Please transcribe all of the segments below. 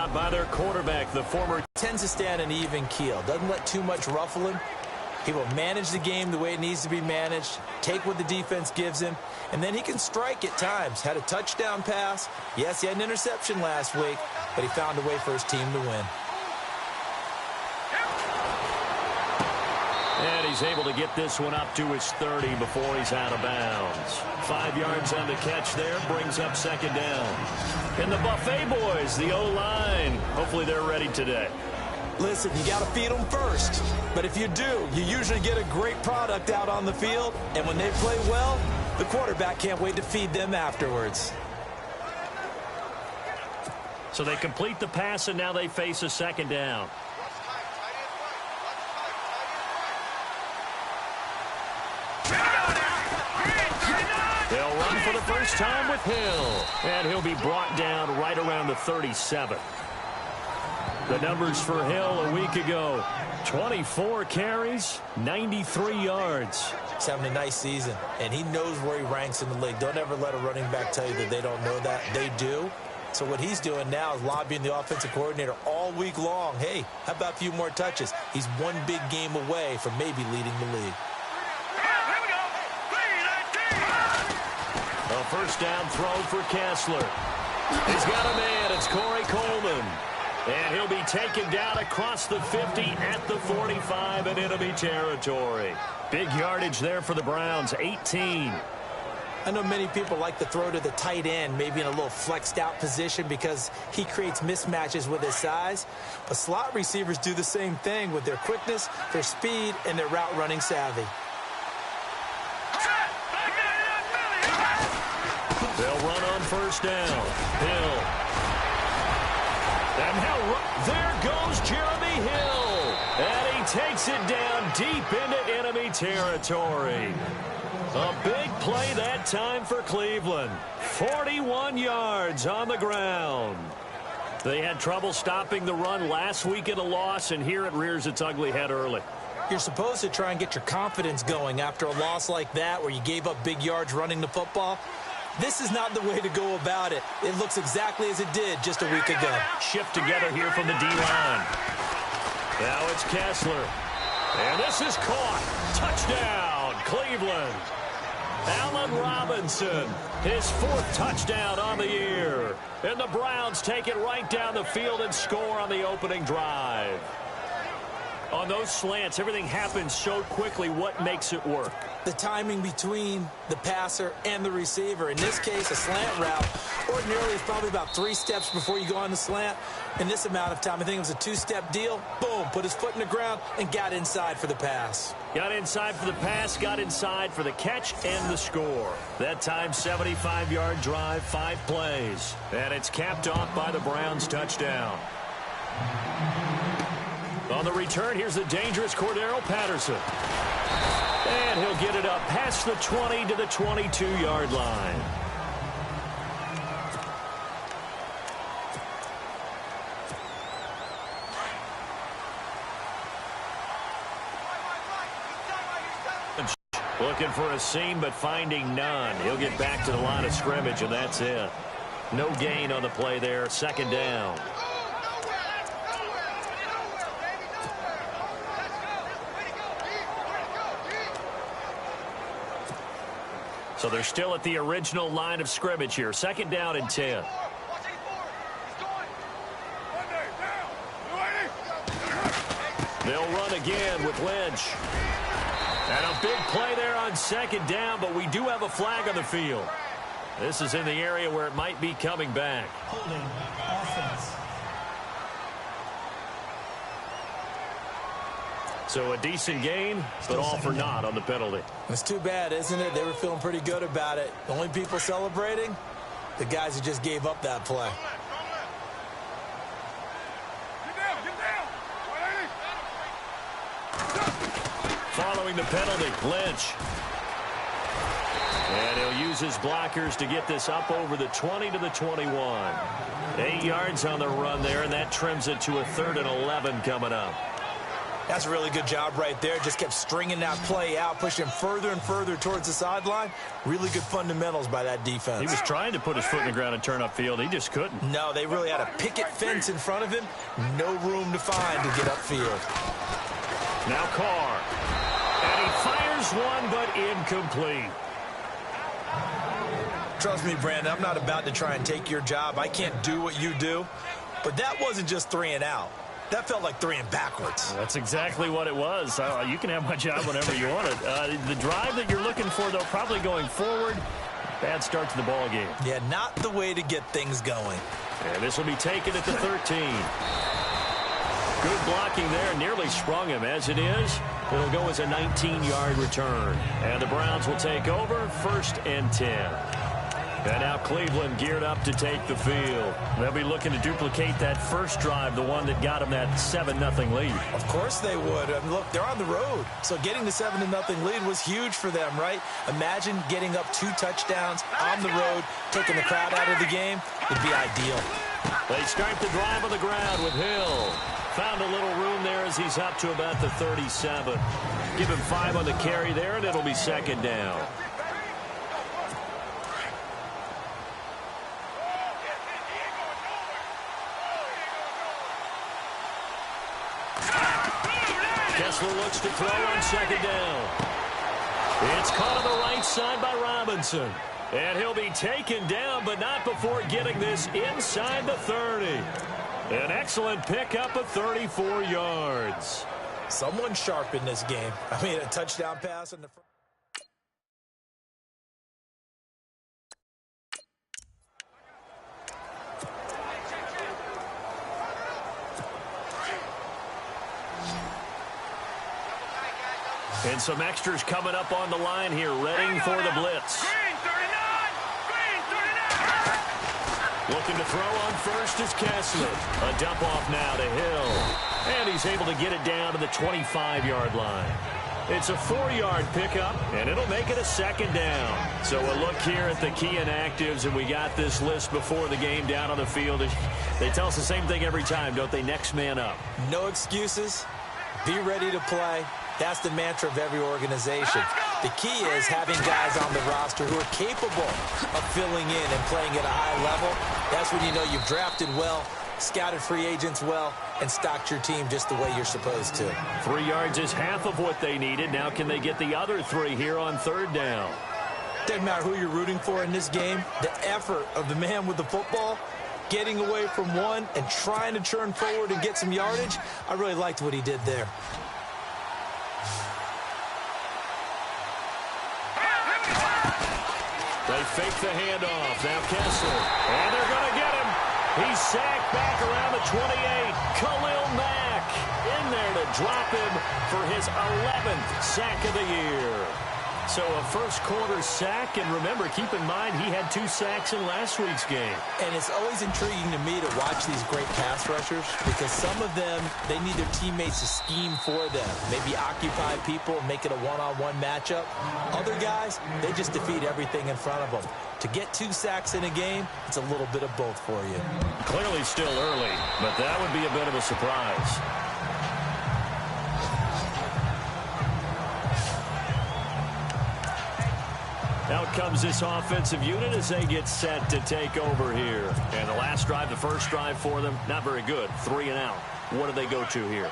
out by their quarterback, the former. Tends to stand an even keel. Doesn't let too much ruffle him. He will manage the game the way it needs to be managed, take what the defense gives him, and then he can strike at times. Had a touchdown pass. Yes, he had an interception last week, but he found a way for his team to win. And he's able to get this one up to his 30 before he's out of bounds. 5 yards on the catch there, brings up second down. And the Buffet boys, the O-line, hopefully they're ready today. Listen, you got to feed them first. But if you do, you usually get a great product out on the field. And when they play well, the quarterback can't wait to feed them afterwards. So they complete the pass, and now they face a second down. They'll run for the first time with Hill. And he'll be brought down right around the 37. The numbers for Hill a week ago: 24 carries, 93 yards. He's having a nice season, and he knows where he ranks in the league. Don't ever let a running back tell you that they don't know that. They do. So what he's doing now is lobbying the offensive coordinator all week long. Hey, how about a few more touches? He's one big game away from maybe leading the league. A first down throw for Kessler. He's got a man. It's Corey Coleman. And he'll be taken down across the 50 at the 45 in enemy territory. Big yardage there for the Browns, 18. I know many people like to throw to the tight end, maybe in a little flexed out position because he creates mismatches with his size. But slot receivers do the same thing with their quickness, their speed, and their route running savvy. They'll run on first down. Hill. And now there goes Jeremy Hill. And he takes it down deep into enemy territory. A big play that time for Cleveland. 41 yards on the ground. They had trouble stopping the run last week in a loss, and here it rears its ugly head early. You're supposed to try and get your confidence going after a loss like that where you gave up big yards running the football. This is not the way to go about it. It looks exactly as it did just a week ago. Shift together here from the D-line. Now it's Kessler. And this is caught. Touchdown, Cleveland. Allen Robinson, his 4th touchdown on the year. And the Browns take it right down the field and score on the opening drive. On those slants, everything happens so quickly. What makes it work? The timing between the passer and the receiver. In this case, a slant route ordinarily is probably about 3 steps before you go on the slant. In this amount of time, I think it was a 2-step deal. Boom, put his foot in the ground and got inside for the pass. Got inside for the pass, got inside for the catch and the score. That time, 75-yard drive, 5 plays. And it's capped off by the Browns' touchdown. On the return, here's the dangerous Cordero Patterson. And he'll get it up past the 20 to the 22-yard line. Looking for a seam, but finding none. He'll get back to the line of scrimmage, and that's it. No gain on the play there. Second down. So they're still at the original line of scrimmage here. Second down and 10. They'll run again with Lynch. And a big play there on second down, but we do have a flag on the field. This is in the area where it might be coming back. Holding offense. So a decent gain, but all for naught on the penalty. It's too bad, isn't it? They were feeling pretty good about it. The only people celebrating, the guys who just gave up that play. Following the penalty, Lynch. And he'll use his blockers to get this up over the 20 to the 21. 8 yards on the run there, and that trims it to a 3rd and 11 coming up. That's a really good job right there. Just kept stringing that play out, pushing him further and further towards the sideline. Really good fundamentals by that defense. He was trying to put his foot in the ground and turn upfield. He just couldn't. No, they really had a picket fence in front of him. No room to find to get upfield. Now Carr. And he fires one, but incomplete. Trust me, Brandon, I'm not about to try and take your job. I can't do what you do. But that wasn't just 3 and out. That felt like 3 and backwards. That's exactly what it was. You can have my job whenever you want it. The drive that you're looking for, though, probably going forward. Bad start to the ball game. Yeah, not the way to get things going. And this will be taken at the 13. Good blocking there. Nearly sprung him. As it is, it'll go as a 19-yard return. And the Browns will take over 1st and 10. And now Cleveland geared up to take the field. They'll be looking to duplicate that first drive, the one that got them that 7-0 lead. Of course they would. I mean, look, they're on the road. So getting the 7-0 lead was huge for them, right? Imagine getting up 2 touchdowns on the road, taking the crowd out of the game. It'd be ideal. They start the drive on the ground with Hill. Found a little room there as he's up to about the 37. Give him 5 on the carry there, and it'll be 2nd down. Kessler looks to throw on 2nd down. It's caught on the right side by Robinson. And he'll be taken down, but not before getting this inside the 30. An excellent pickup of 34 yards. Someone sharp in this game. I mean, a touchdown pass in the front. And some extras coming up on the line here, ready for the blitz. Looking to throw on first is Kessler. A dump off now to Hill. And he's able to get it down to the 25-yard line. It's a 4-yard pickup, and it'll make it a 2nd down. So we'll look here at the key inactives, and we got this list before the game down on the field. They tell us the same thing every time, don't they? Next man up. No excuses. Be ready to play. That's the mantra of every organization. The key is having guys on the roster who are capable of filling in and playing at a high level. That's when you know you've drafted well, scouted free agents well, and stocked your team just the way you're supposed to. 3 yards is half of what they needed. Now can they get the other 3 here on 3rd down? Doesn't matter who you're rooting for in this game. The effort of the man with the football, getting away from one and trying to turn forward and get some yardage, I really liked what he did there. They fake the handoff. Now Kessler. And they're going to get him. He's sacked back around the 28. Khalil Mack in there to drop him for his 11th sack of the year. So a first-quarter sack, and remember, keep in mind, he had 2 sacks in last week's game. And it's always intriguing to me to watch these great pass rushers because some of them, they need their teammates to scheme for them. Maybe occupy people, make it a one-on-one matchup. Other guys, they just defeat everything in front of them. To get 2 sacks in a game, it's a little bit of both for you. Clearly still early, but that would be a bit of a surprise. Out comes this offensive unit as they get set to take over here. And the last drive, the first drive for them, not very good. 3 and out. What do they go to here?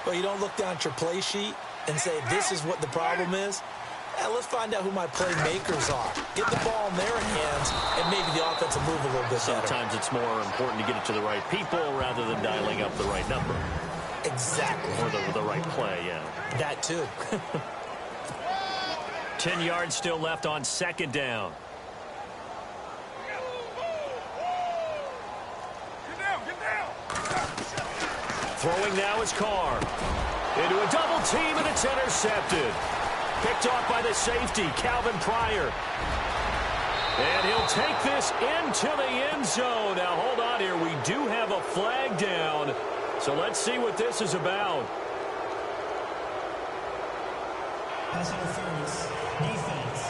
Well, you don't look down at your play sheet and say, this is what the problem is. Let's find out who my playmakers are. Get the ball in their hands, and maybe the offense will move a little bit better. Sometimes it's more important to get it to the right people rather than dialing up the right number. Exactly. Or the right play, yeah. That too. 10 yards still left on 2nd down. Get down. Throwing now is Carr. Into a double team, and it's intercepted. Picked off by the safety, Calvin Pryor. And he'll take this into the end zone. Now, hold on here. We do have a flag down. So let's see what this is about. Pass interference. Defense.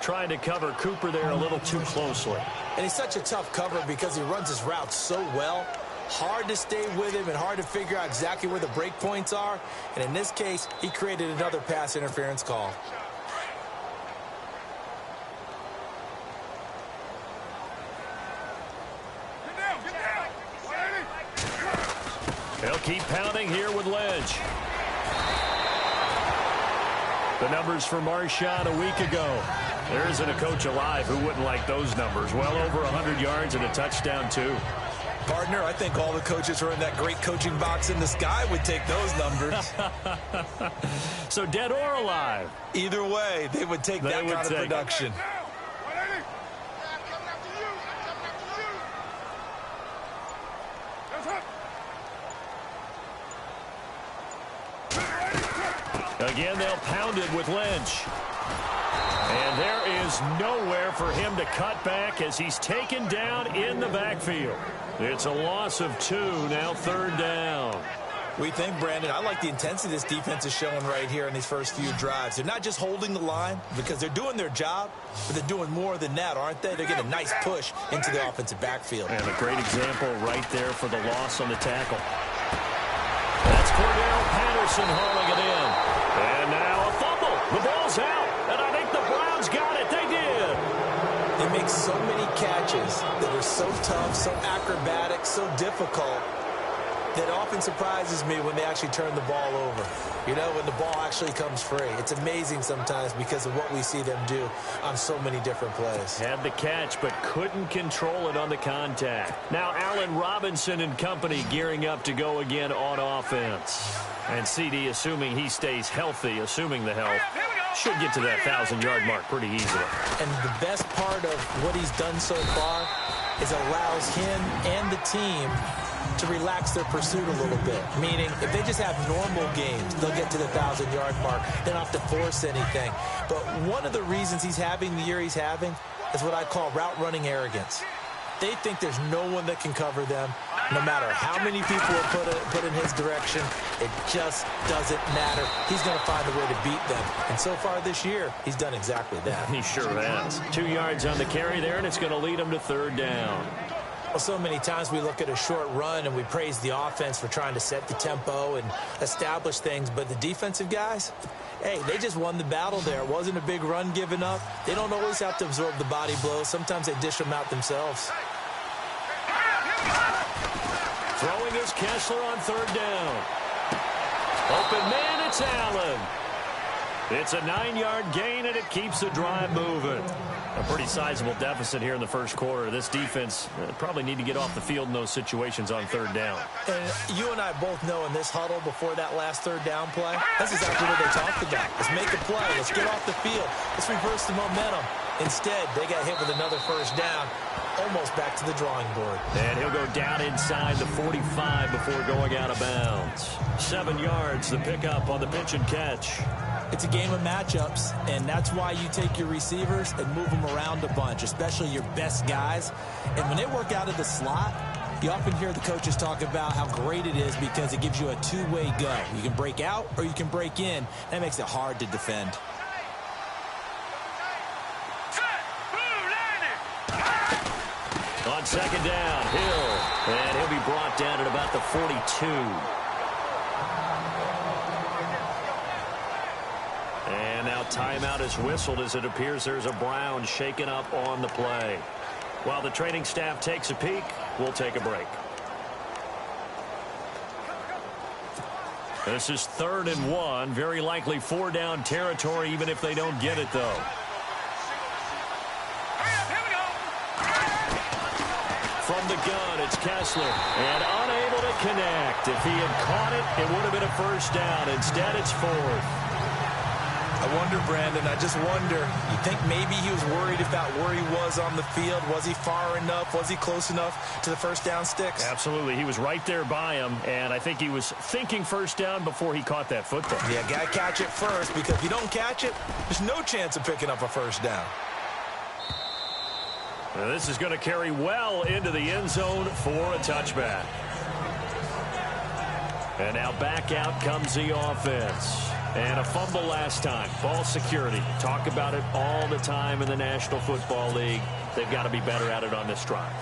Trying to cover Cooper there a little too closely. And he's such a tough cover because he runs his routes so well. Hard to stay with him and hard to figure out exactly where the break points are. And in this case, he created another pass interference call. They'll keep pounding here with Lynch. The numbers for Marshawn a week ago. There isn't a coach alive who wouldn't like those numbers. Well over 100 yards and a touchdown, too. Partner, I think all the coaches who are in that great coaching box in the sky would take those numbers. So dead or alive? Either way, they would take that kind of production. Again, they'll pound it with Lynch. And there is nowhere for him to cut back as he's taken down in the backfield. It's a loss of 2, now 3rd down. We think, Brandon, I like the intensity this defense is showing right here in these first few drives. They're not just holding the line because they're doing their job, but they're doing more than that, aren't they? They're getting a nice push into the offensive backfield. And a great example right there for the loss on the tackle. That's Cordell Patterson hauling it in. And now a fumble. The ball's out. And I think the Browns got it. They did. They make so many catches that are so tough, so acrobatic, so difficult that often surprises me when they actually turn the ball over. You know, when the ball actually comes free. It's amazing sometimes because of what we see them do on so many different plays. Had the catch, but couldn't control it on the contact. Now Allen Robinson and company gearing up to go again on offense. And CD, assuming he stays healthy, assuming the health, should get to that 1,000-yard mark pretty easily. And the best part of what he's done so far is allows him and the team to relax their pursuit a little bit. Meaning, if they just have normal games, they'll get to the 1,000-yard mark. They don't have to force anything. But one of the reasons he's having the year he's having is what I call route running arrogance. They think there's no one that can cover them. No matter how many people are put in his direction, it just doesn't matter. He's going to find a way to beat them. And so far this year, he's done exactly that. He sure has. 2 yards on the carry there, and it's going to lead him to 3rd down. Well, so many times we look at a short run and we praise the offense for trying to set the tempo and establish things. But the defensive guys, hey, they just won the battle there. It wasn't a big run given up. They don't always have to absorb the body blows. Sometimes they dish them out themselves. Throwing is Kessler on 3rd down. Open man, it's Allen. It's a 9-yard gain, and it keeps the drive moving. A pretty sizable deficit here in the first quarter. This defense probably need to get off the field in those situations on 3rd down. And you and I both know in this huddle before that last 3rd down play, that's exactly what they talked about. Let's make a play. Let's get off the field. Let's reverse the momentum. Instead, they got hit with another 1st down, almost back to the drawing board. And he'll go down inside the 45 before going out of bounds. 7 yards, the pickup on the pitch and catch. It's a game of matchups, and that's why you take your receivers and move them around a bunch, especially your best guys. And when they work out of the slot, you often hear the coaches talk about how great it is because it gives you a two-way go. You can break out or you can break in. That makes it hard to defend. On 2nd down, Hill. And he'll be brought down at about the 42. And now timeout is whistled as it appears there's a Brown shaken up on the play. While the training staff takes a peek, we'll take a break. This is 3rd and 1. Very likely 4-down territory, even if they don't get it, though. From the gun, it's Kessler. And unable to connect. If he had caught it, it would have been a 1st down. Instead, it's 4th. I wonder, Brandon, I just wonder, you think maybe he was worried about where he was on the field? Was he far enough? Was he close enough to the 1st down sticks? Absolutely. He was right there by him, and I think he was thinking 1st down before he caught that football. Yeah, got to catch it first, because if you don't catch it, there's no chance of picking up a 1st down. Now this is going to carry well into the end zone for a touchback. And now back out comes the offense. And a fumble last time. Ball security. Talk about it all the time in the National Football League. They've got to be better at it on this drive.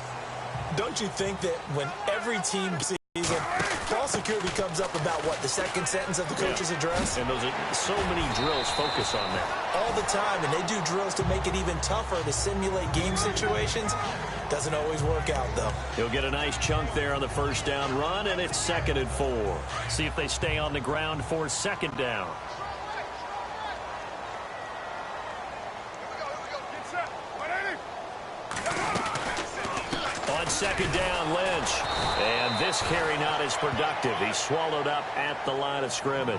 Don't you think that when every team season, ball security comes up about, what, the second sentence of the coach's address? And those are so many drills focus on that. All the time, and they do drills to make it even tougher to simulate game situations. Doesn't always work out, though. He'll get a nice chunk there on the first down run, and it's 2nd and 4. See if they stay on the ground for 2nd down. On 2nd down, Lynch. And this carry not as productive. He's swallowed up at the line of scrimmage.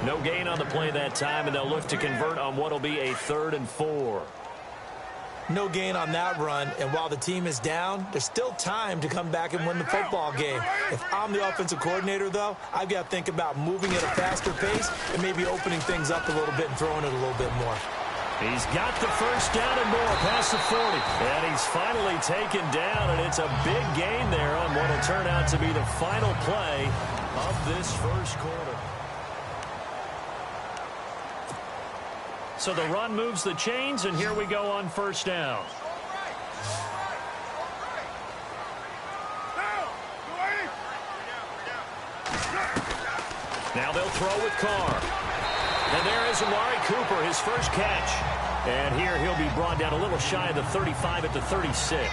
No gain on the play that time, and they'll look to convert on what will be a 3rd and 4. No gain on that run, and while the team is down, there's still time to come back and win the football game. If I'm the offensive coordinator, though, I've got to think about moving at a faster pace and maybe opening things up a little bit and throwing it a little bit more. He's got the first down and more past the 40. And he's finally taken down, and it's a big gain there on what will turn out to be the final play of this first quarter. So the run moves the chains, and here we go on first down. Now they'll throw with Carr. And there is Amari Cooper, his first catch. And here he'll be brought down a little shy of the 35 at the 36.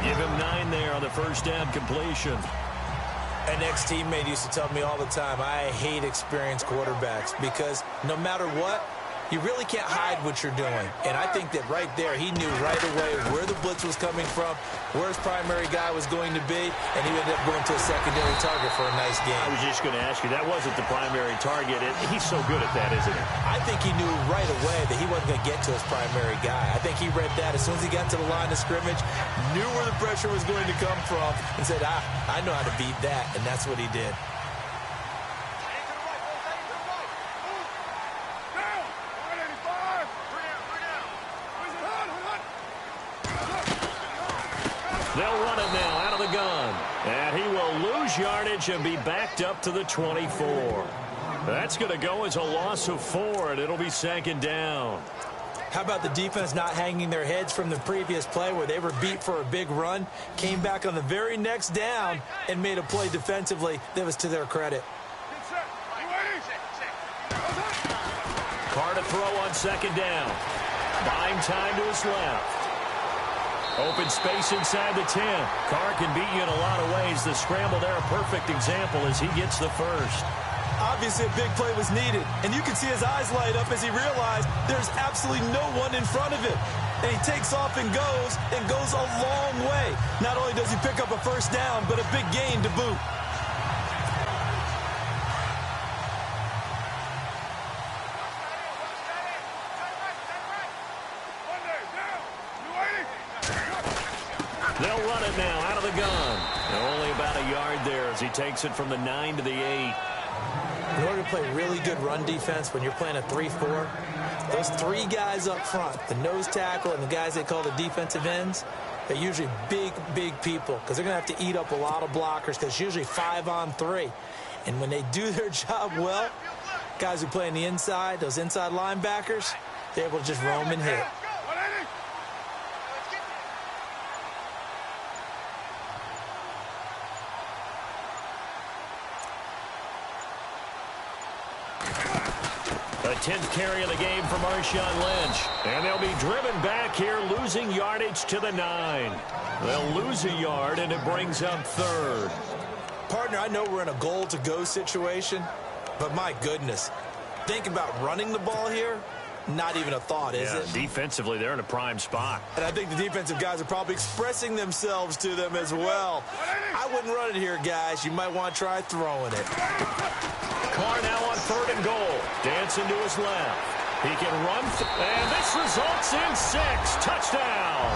Give him 9 there on the first down completion. An ex-teammate used to tell me all the time, I hate experienced quarterbacks because no matter what, you really can't hide what you're doing. And I think that right there, he knew right away where the blitz was coming from, where his primary guy was going to be, and he ended up going to a secondary target for a nice game. I was just going to ask you, that wasn't the primary target. He's so good at that, isn't he? I think he knew right away that he wasn't going to get to his primary guy. I think he read that as soon as he got to the line of scrimmage, knew where the pressure was going to come from, and said, I know how to beat that, and that's what he did. They'll run it now out of the gun. And he will lose yardage and be backed up to the 24. That's going to go as a loss of 4, and it'll be 2nd down. How about the defense not hanging their heads from the previous play where they were beat for a big run, came back on the very next down, and made a play defensively that was to their credit. Carr to throw on 2nd down. Buying time to his left. Open space inside the 10. Carr can beat you in a lot of ways. The scramble there, a perfect example as he gets the first. Obviously, a big play was needed, and you can see his eyes light up as he realized there's absolutely no one in front of him. And he takes off and goes a long way. Not only does he pick up a first down, but a big gain to boot. They'll run it now out of the gun. Only about a yard there as he takes it from the 9 to the 8. In order to play really good run defense when you're playing a 3-4, those 3 guys up front, the nose tackle and the guys they call the defensive ends, they're usually big, big people because they're going to have to eat up a lot of blockers because it's usually 5-on-3. And when they do their job well, guys who play on the inside, those inside linebackers, they're able to just roam and hit. The 10th carry of the game for Marshawn Lynch. And they'll be driven back here, losing yardage to the 9. They'll lose a yard, and it brings up 3rd. Partner, I know we're in a goal-to-go situation, but my goodness, think about running the ball here. Not even a thought, is it? Defensively, they're in a prime spot. And I think the defensive guys are probably expressing themselves to them as well. I wouldn't run it here, guys. You might want to try throwing it. Carr now on 3rd and goal. Dancing to his left. He can run. And this results in 6. Touchdown.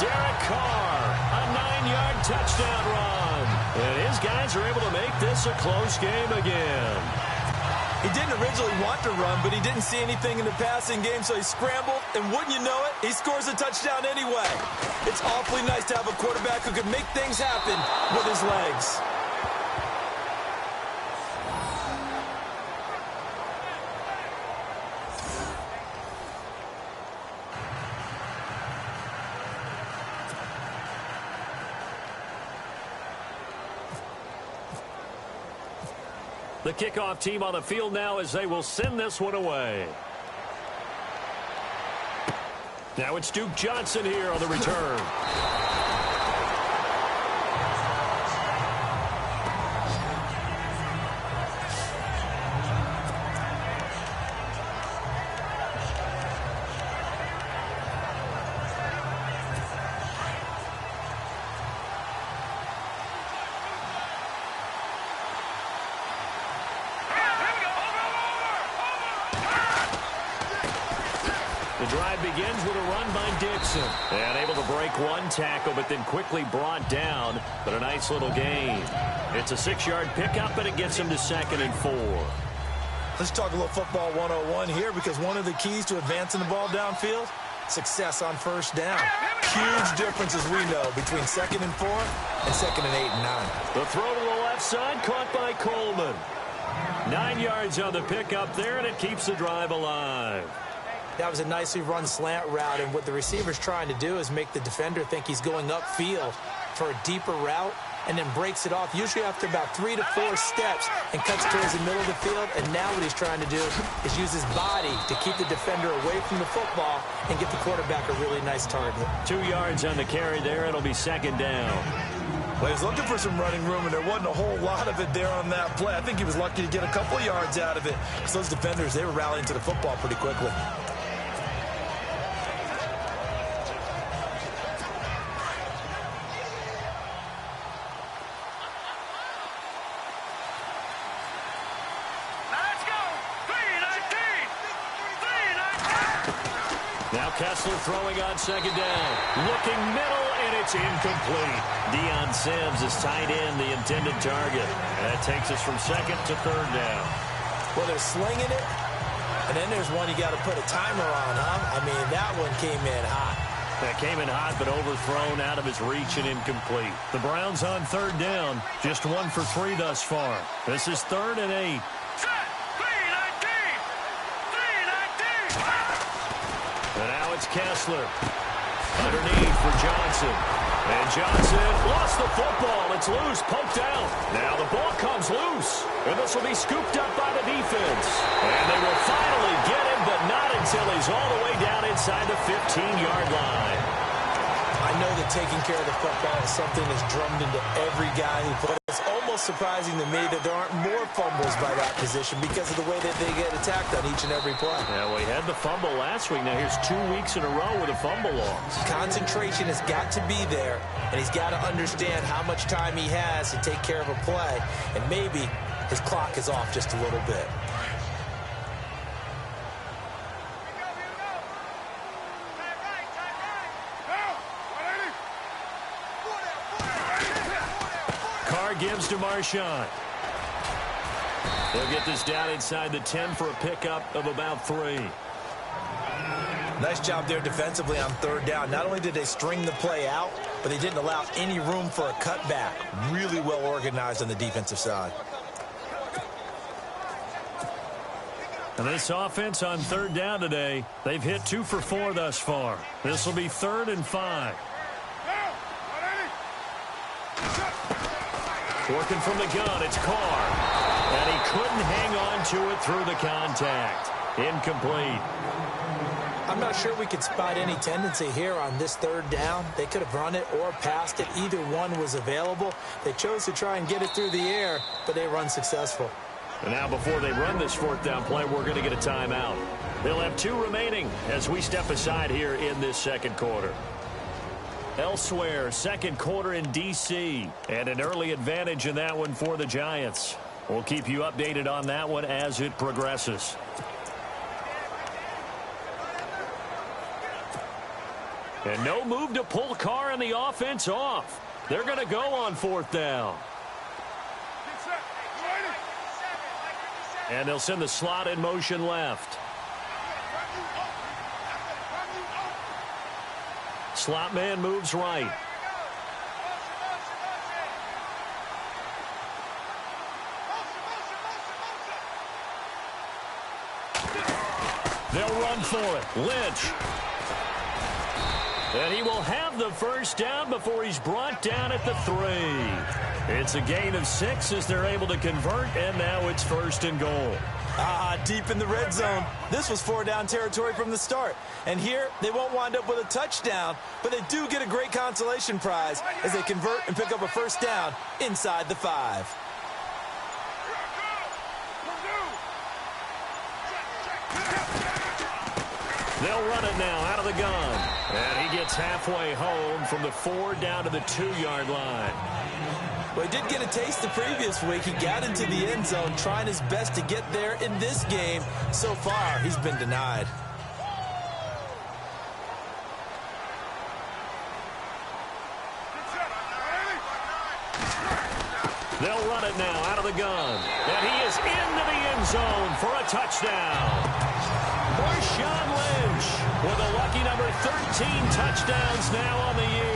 Derek Carr, a 9-yard touchdown run. And his guys are able to make this a close game again. He didn't originally want to run, but he didn't see anything in the passing game, so he scrambled, and wouldn't you know it, he scores a touchdown anyway. It's awfully nice to have a quarterback who can make things happen with his legs. The kickoff team on the field now as they will send this one away. Now it's Duke Johnson here on the return. Drive begins with a run by Dixon. And able to break one tackle, but then quickly brought down. But a nice little gain. It's a 6-yard pickup, and it gets him to 2nd and 4. Let's talk a little football 101 here, because one of the keys to advancing the ball downfield, success on first down. Huge difference, as we know, between 2nd and 4 and 2nd and 8 and 9. The throw to the left side, caught by Coleman. 9 yards on the pickup there, and it keeps the drive alive. That was a nicely run slant route, and what the receiver's trying to do is make the defender think he's going upfield for a deeper route, and then breaks it off, usually after about 3 to 4 steps, and cuts towards the middle of the field. And now what he's trying to do is use his body to keep the defender away from the football and get the quarterback a really nice target. 2 yards on the carry there. It'll be 2nd down. Well, he was looking for some running room, and there wasn't a whole lot of it there on that play. I think he was lucky to get a couple yards out of it, because those defenders, they were rallying to the football pretty quickly. Now Kessler throwing on 2nd down. Looking middle, and it's incomplete. Deion Sims is tight end, the intended target. And that takes us from 2nd to 3rd down. Well, they're slinging it, and then there's one you got to put a timer on, huh? I mean, that one came in hot. That came in hot, but overthrown, out of his reach, and incomplete. The Browns on 3rd down, just 1 for 3 thus far. This is 3rd and 8. And now it's Kessler. Underneath for Johnson. And Johnson lost the football. It's loose, poked out. Now the ball comes loose. And this will be scooped up by the defense. And they will finally get him, but not until he's all the way down inside the 15-yard line. I know that taking care of the football is something that's drummed into every guy who plays. It's almost surprising to me that there aren't more fumbles by that position because of the way that they get attacked on each and every play. Yeah, we had the fumble last week. Now here's 2 weeks in a row with a fumble loss. Concentration has got to be there, and he's got to understand how much time he has to take care of a play, and maybe his clock is off just a little bit. Gives to Marshawn. They'll get this down inside the 10 for a pickup of about 3. Nice job there defensively on 3rd down. Not only did they string the play out, but they didn't allow any room for a cutback. Really well organized on the defensive side. And this offense on 3rd down today, they've hit 2 for 4 thus far. This will be 3rd and 5. Working from the gun, it's Carr. And he couldn't hang on to it through the contact. Incomplete. I'm not sure we could spot any tendency here on this 3rd down. They could have run it or passed it. Either one was available. They chose to try and get it through the air, but they run successful. And now before they run this 4th down play, we're going to get a timeout. They'll have 2 remaining as we step aside here in this 2nd quarter. Elsewhere, 2nd quarter in D.C. and an early advantage in that one for the Giants. We'll keep you updated on that one as it progresses. And no move to pull Carr and the offense off. They're going to go on 4th down. And they'll send the slot in motion left. Slot man moves right. They'll run for it. Lynch. And he will have the first down before he's brought down at the 3. It's a gain of 6 as they're able to convert, and now it's 1st and goal. Deep in the red zone. This was 4-down territory from the start. And here, they won't wind up with a touchdown, but they do get a great consolation prize as they convert and pick up a first down inside the 5. They'll run it now out of the gun. And he gets halfway home from the 4 down to the 2-yard line. Well, he did get a taste the previous week. He got into the end zone trying his best to get there in this game. So far, he's been denied. They'll run it now out of the gun. And he is into the end zone for a touchdown. Marshawn Lynch with a lucky number 13 touchdowns now on the year.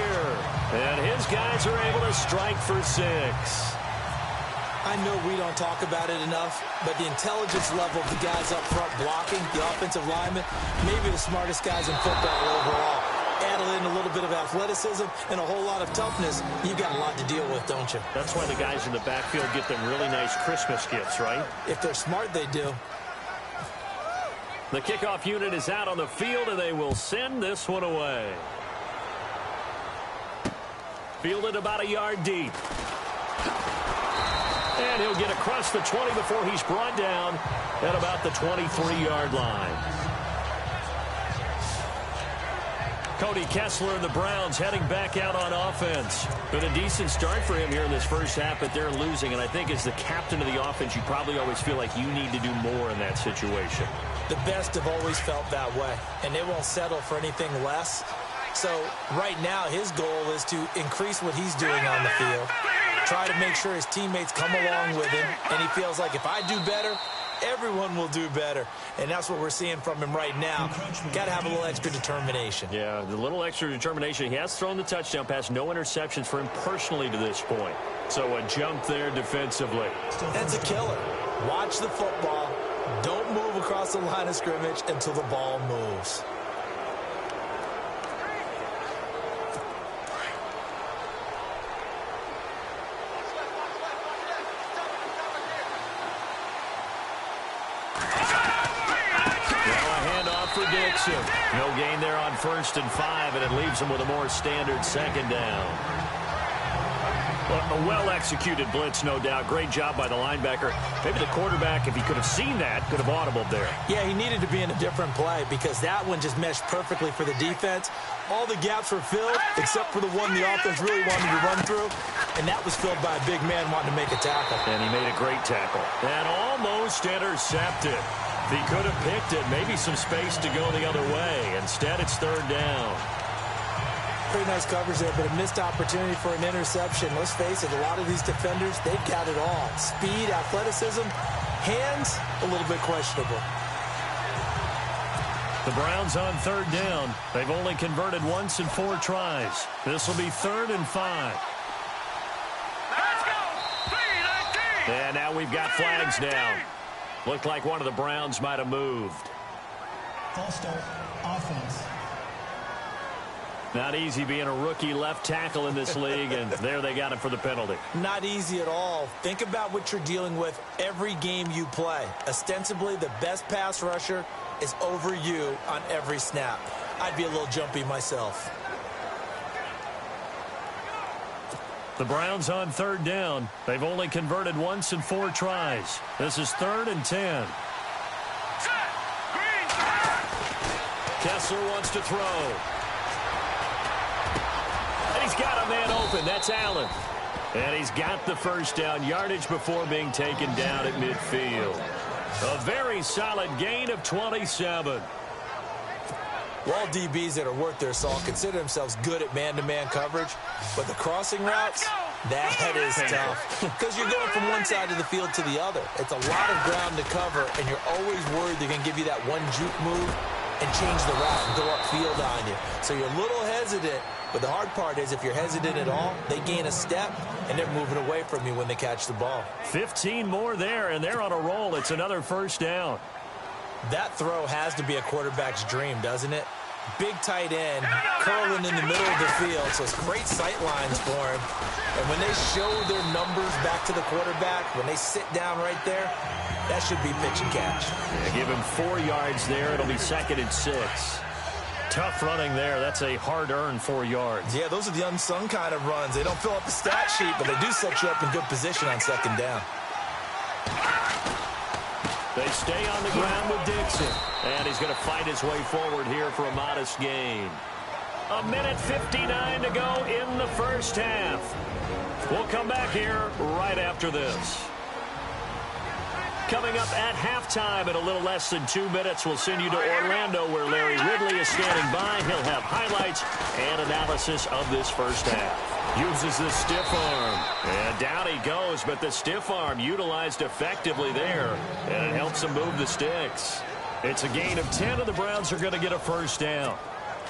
And his guys are able to strike for 6. I know we don't talk about it enough, but the intelligence level of the guys up front blocking, the offensive linemen, maybe the smartest guys in football overall. Add in a little bit of athleticism and a whole lot of toughness, you've got a lot to deal with, don't you? That's why the guys in the backfield get them really nice Christmas gifts, right? If they're smart, they do. The kickoff unit is out on the field, and they will send this one away. Fielded about a yard deep. And he'll get across the 20 before he's brought down at about the 23-yard line. Cody Kessler and the Browns heading back out on offense. Been a decent start for him here in this first half, but they're losing. And I think as the captain of the offense, you probably always feel like you need to do more in that situation. The best have always felt that way, and they won't settle for anything less. So right now, his goal is to increase what he's doing on the field, try to make sure his teammates come along with him, and he feels like if I do better, everyone will do better. And that's what we're seeing from him right now. Got to have a little extra determination. Yeah, the little extra determination. He has thrown the touchdown pass, no interceptions for him personally to this point. So a jump there defensively. That's a killer. Watch the football. Don't move across the line of scrimmage until the ball moves. No gain there on 1st and 5, and it leaves him with a more standard 2nd down. A well-executed blitz, no doubt. Great job by the linebacker. Maybe the quarterback, if he could have seen that, could have audibled there. Yeah, he needed to be in a different play because that one just meshed perfectly for the defense. All the gaps were filled except for the one the offense really wanted to run through, and that was filled by a big man wanting to make a tackle. And he made a great tackle. And almost intercepted. He could have picked it, maybe some space to go the other way. Instead, it's 3rd down. Pretty nice coverage there, but a missed opportunity for an interception. Let's face it, a lot of these defenders, they've got it all. Speed, athleticism, hands, a little bit questionable. The Browns on 3rd down. They've only converted once in 4 tries. This will be 3rd and 5. Let's go! And now we've got flags down. Looked like one of the Browns might have moved. False start, offense. Not easy being a rookie left tackle in this league, and there they got him for the penalty. Not easy at all. Think about what you're dealing with every game you play. Ostensibly, the best pass rusher is over you on every snap. I'd be a little jumpy myself. The Browns on 3rd down. They've only converted once in 4 tries. This is 3rd and 10. Kessler wants to throw. And he's got a man open. That's Allen. And he's got the first down, yardage before being taken down at midfield. A very solid gain of 27. Well, all DBs that are worth their salt consider themselves good at man-to-man coverage, but the crossing routes, that is tough because you're going from one side of the field to the other. It's a lot of ground to cover, and you're always worried they're going to give you that one juke move and change the route and go upfield on you. So you're a little hesitant, but the hard part is if you're hesitant at all, they gain a step, and they're moving away from you when they catch the ball. 15 more there, and they're on a roll. It's another first down. That throw has to be a quarterback's dream, doesn't it? big tight end, curling in the middle of the field, so it's great sight lines for him. And when they show their numbers back to the quarterback, when they sit down right there, that should be pitch and catch. Yeah, give him 4 yards there. It'll be 2nd and 6. Tough running there. That's a hard-earned 4 yards. Yeah, those are the unsung kind of runs. They don't fill up the stat sheet, but they do set you up in good position on 2nd down. They stay on the ground with Dixon. And he's going to fight his way forward here for a modest gain. 1:59 to go in the first half. We'll come back here right after this. Coming up at halftime in a little less than 2 minutes, we'll send you to Orlando where Larry Ridley is standing by. He'll have highlights and analysis of this first half. Uses the stiff arm. And down he goes, but the stiff arm utilized effectively there. And it helps him move the sticks. It's a gain of 10, and the Browns are going to get a first down.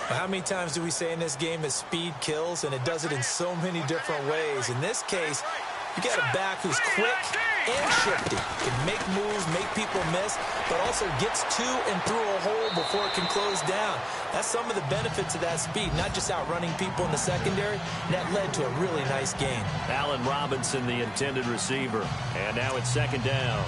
How many times do we say in this game that speed kills, and it does it in so many different ways? In this case, you got a back who's quick and shifty. Can make moves, make people miss, but also gets to and through a hole before it can close down. That's some of the benefits of that speed, not just outrunning people in the secondary. And that led to a really nice gain. Allen Robinson, the intended receiver. And now it's 2nd down.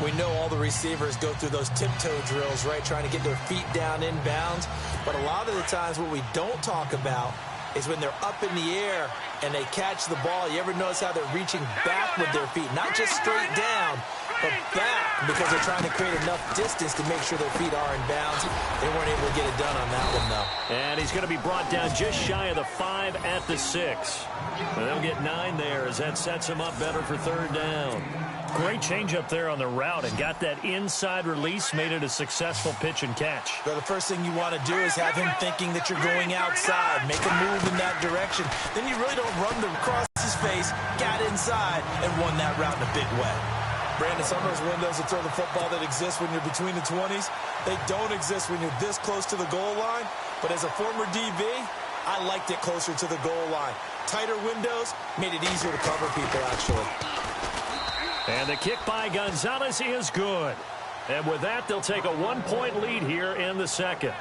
We know all the receivers go through those tiptoe drills, right, trying to get their feet down inbounds. But a lot of the times what we don't talk about is when they're up in the air and they catch the ball. You ever notice how they're reaching back with their feet? Not just straight down, but back, because they're trying to create enough distance to make sure their feet are in bounds. They weren't able to get it done on that one, though. And he's going to be brought down just shy of the 5 at the 6. And they'll get 9 there as that sets him up better for 3rd down. Great change up there on the route and got that inside release, made it a successful pitch and catch. But the first thing you want to do is have him thinking that you're going outside, make a move in that direction. Then you really don't run across his face, got inside, and won that route in a big way. Brandon, some of those windows to throw the football that exist when you're between the 20s, they don't exist when you're this close to the goal line. But as a former DB, I liked it closer to the goal line. Tighter windows made it easier to cover people, actually. And the kick by Gonzalez is good. And with that, they'll take a 1-point lead here in the 2nd.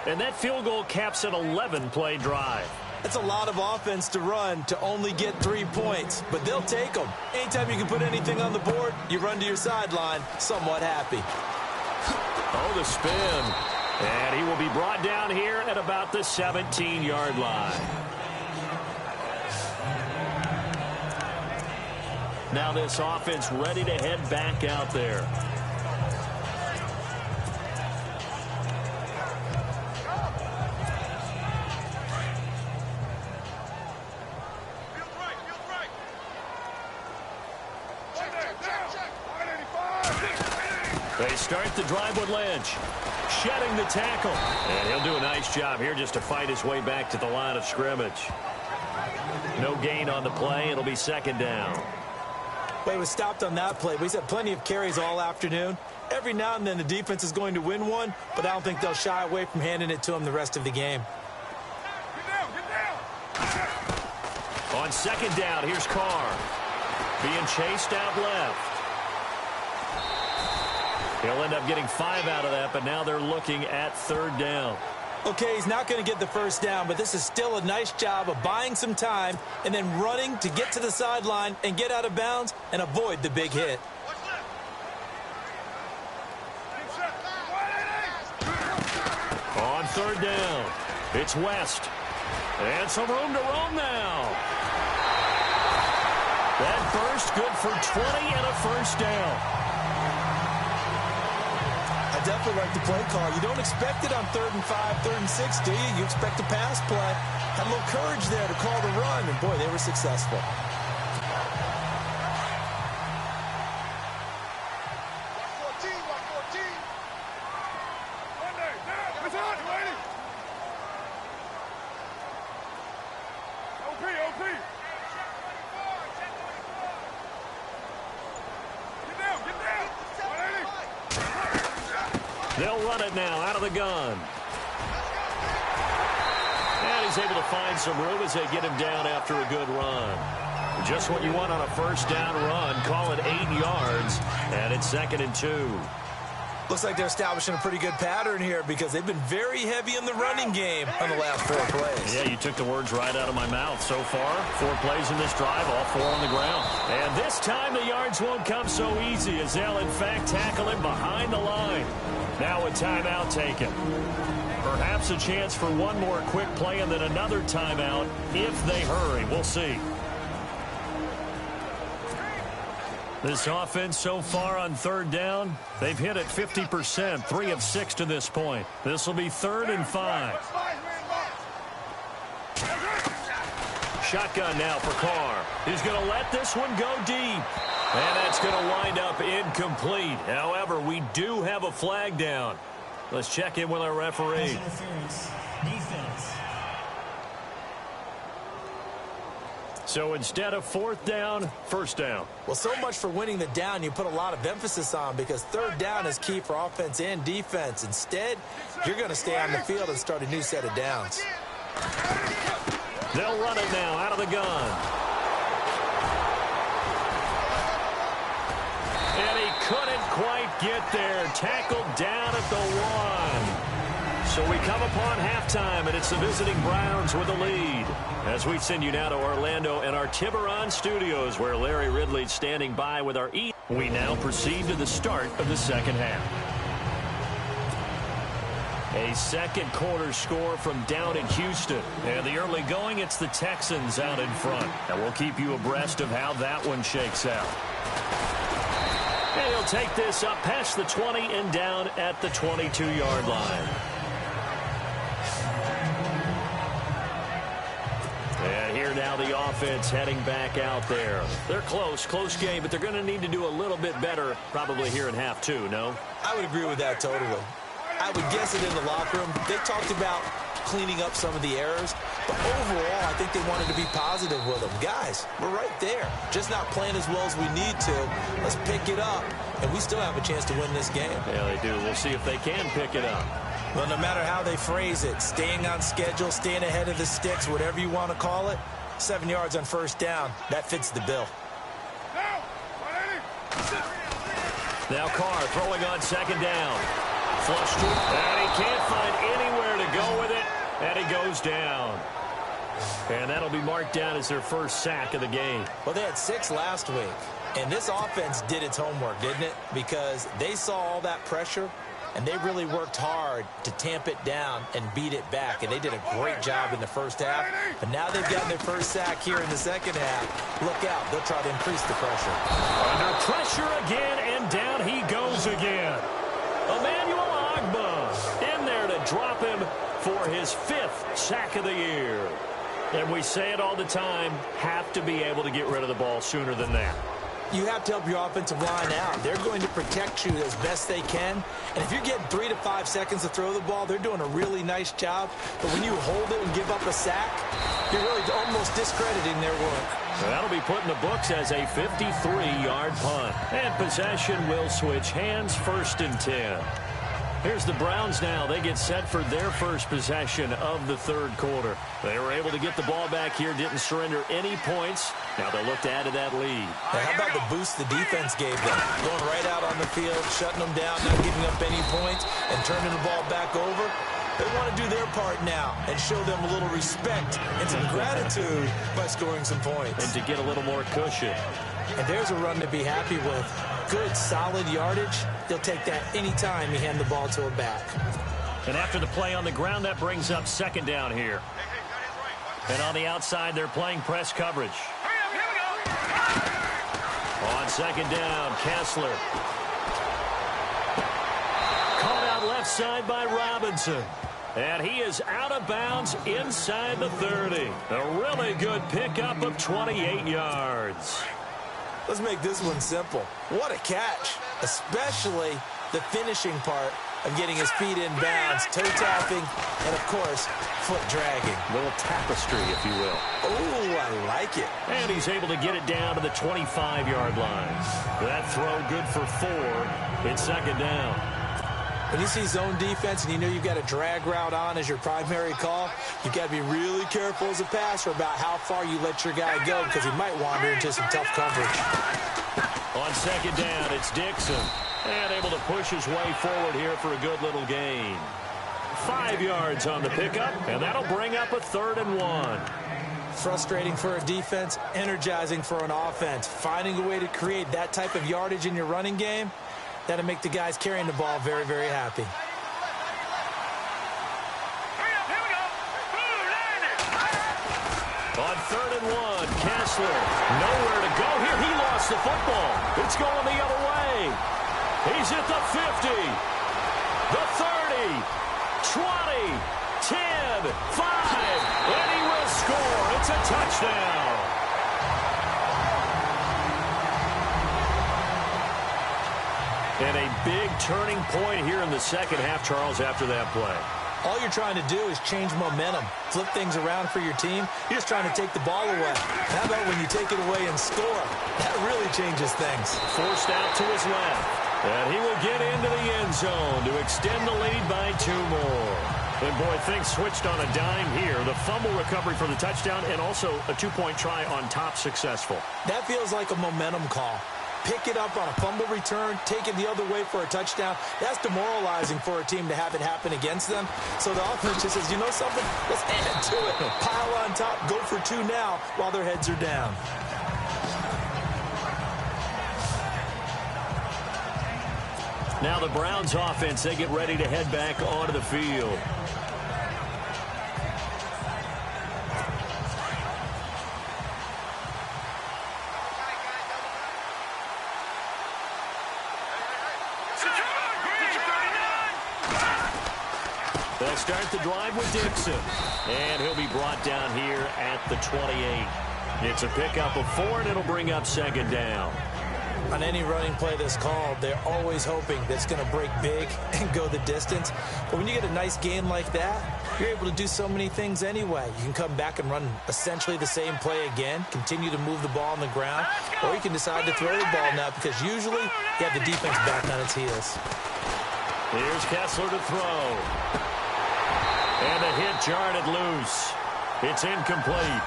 And that field goal caps an 11-play drive. That's a lot of offense to run to only get 3 points, but they'll take them. Anytime you can put anything on the board, you run to your sideline somewhat happy. Oh, the spin. And he will be brought down here at about the 17-yard line. Now this offense ready to head back out there. They start the drive with Lynch. Shedding the tackle. And he'll do a nice job here just to fight his way back to the line of scrimmage. No gain on the play. It'll be 2nd down. Well, he was stopped on that play, but he's had plenty of carries all afternoon. Every now and then the defense is going to win one, but I don't think they'll shy away from handing it to him the rest of the game. On 2nd down, here's Carr. Being chased out left. He'll end up getting 5 out of that, but now they're looking at 3rd down. Okay, he's not going to get the first down, but this is still a nice job of buying some time and then running to get to the sideline and get out of bounds and avoid the big hit. On 3rd down, it's West. And some room to roam now. That burst good for 20 and a first down. I definitely like the play call. You don't expect it on 3rd and 5, 3rd and 6, do you? You expect a pass play. Had a little courage there to call the run, and boy, they were successful. They'll run it now out of the gun. And he's able to find some room as they get him down after a good run. Just what you want on a first down run. Call it 8 yards. And it's 2nd and 2. Looks like they're establishing a pretty good pattern here because they've been very heavy in the running game on the last 4 plays. Yeah, you took the words right out of my mouth. So far, 4 plays in this drive, all 4 on the ground. And this time the yards won't come so easy as they'll, in fact, tackle him behind the line. Now a timeout taken. Perhaps a chance for one more quick play and then another timeout if they hurry. We'll see. This offense so far on 3rd down, they've hit it 50%, 3 of 6 to this point. This will be 3rd and 5. Shotgun now for Carr. He's going to let this one go deep. And that's going to wind up incomplete. However, we do have a flag down. Let's check in with our referee. Interference. Defense. So instead of 4th down, 1st down. Well, so much for winning the down you put a lot of emphasis on because 3rd down is key for offense and defense. Instead, you're going to stay on the field and start a new set of downs. They'll run it now out of the gun. And he couldn't quite get there. Tackled down at the 1. So we come upon halftime, and it's the visiting Browns with the lead. As we send you now to Orlando and our Tiburon studios, where Larry Ridley's standing by with our E. We now proceed to the start of the second half. A second quarter score from down in Houston. And the early going, it's the Texans out in front. And we'll keep you abreast of how that one shakes out. And he'll take this up past the 20 and down at the 22-yard line. And here now the offense heading back out there. They're close game, but they're going to need to do a little bit better probably here in half 2, no? I would agree with that totally. I would guess it in the locker room. They talked about cleaning up some of the errors, but overall, I think they wanted to be positive with them. Guys, we're right there. Just not playing as well as we need to. Let's pick it up, and we still have a chance to win this game. Yeah, they do. We'll see if they can pick it up. Well, no matter how they phrase it, staying on schedule, staying ahead of the sticks, whatever you want to call it, 7 yards on 1st down, that fits the bill. Now Carr throwing on 2nd down. Flushed it, and he can't find anywhere to go with it, and he goes down. And that'll be marked down as their first sack of the game. Well, they had 6 last week, and this offense did its homework, didn't it? Because they saw all that pressure, and they really worked hard to tamp it down and beat it back, and they did a great job in the first half. But now they've gotten their first sack here in the second half. Look out. They'll try to increase the pressure. Under pressure again, and down he goes again. Emmanuel Ogbah in there to drop him for his 5th sack of the year. And we say it all the time, have to be able to get rid of the ball sooner than that. You have to help your offensive line out. They're going to protect you as best they can. And if you're getting 3 to 5 seconds to throw the ball, they're doing a really nice job. But when you hold it and give up a sack, you're really almost discrediting their work. So that'll be put in the books as a 53-yard punt. And possession will switch hands, 1st and 10. Here's the Browns now. They get set for their first possession of the 3rd quarter. They were able to get the ball back here, didn't surrender any points. Now they'll look to add to that lead. Now, how about the boost the defense gave them? Going right out on the field, shutting them down, not giving up any points, and turning the ball back over. They want to do their part now and show them a little respect and some gratitude by scoring some points. And to get a little more cushion. And there's a run to be happy with. Good, solid yardage. They'll take that anytime you hand the ball to a back. And after the play on the ground, that brings up 2nd down here. And on the outside, they're playing press coverage. On 2nd down, Kessler. Caught out left side by Robinson. And he is out of bounds inside the 30. A really good pickup of 28 yards. Let's make this one simple. What a catch, especially the finishing part of getting his feet in bounds, toe tapping, and, of course, foot dragging. Little tapestry, if you will. Oh, I like it. And he's able to get it down to the 25-yard line. That throw good for 4. It's 2nd down. When you see zone defense and you know you've got a drag route on as your primary call, you've got to be really careful as a passer about how far you let your guy go because he might wander into some tough coverage. On 2nd down, it's Dixon. And able to push his way forward here for a good little gain. 5 yards on the pickup, and that'll bring up a 3rd and 1. Frustrating for a defense, energizing for an offense. Finding a way to create that type of yardage in your running game, that'll make the guys carrying the ball very, very happy. On 3rd and 1, Kessler, nowhere to go here. He lost the football. It's going the other way. He's at the 50, the 30, 20, 10, 5, and he will score. It's a touchdown. And a big turning point here in the second half, Charles, after that play. All you're trying to do is change momentum, flip things around for your team. You're just trying to take the ball away. How about when you take it away and score? That really changes things. Forced out to his left. And he will get into the end zone to extend the lead by 2 more. And, boy, things switched on a dime here. The fumble recovery for the touchdown and also a 2-point try on top successful. That feels like a momentum call. Pick it up on a fumble return, take it the other way for a touchdown. That's demoralizing for a team to have it happen against them. So the offense just says, you know something? Let's add to it. Pile on top, go for 2 now while their heads are down. Now the Browns offense, they get ready to head back onto the field. They'll start the drive with Dixon. And he'll be brought down here at the 28. It's a pickup of 4, and it'll bring up 2nd down. On any running play that's called, they're always hoping that it's going to break big and go the distance. But when you get a nice gain like that, you're able to do so many things anyway. You can come back and run essentially the same play again, continue to move the ball on the ground, or you can decide to throw the ball now because usually you have the defense back on its heels. Here's Kessler to throw. And the hit jarred it loose. It's incomplete.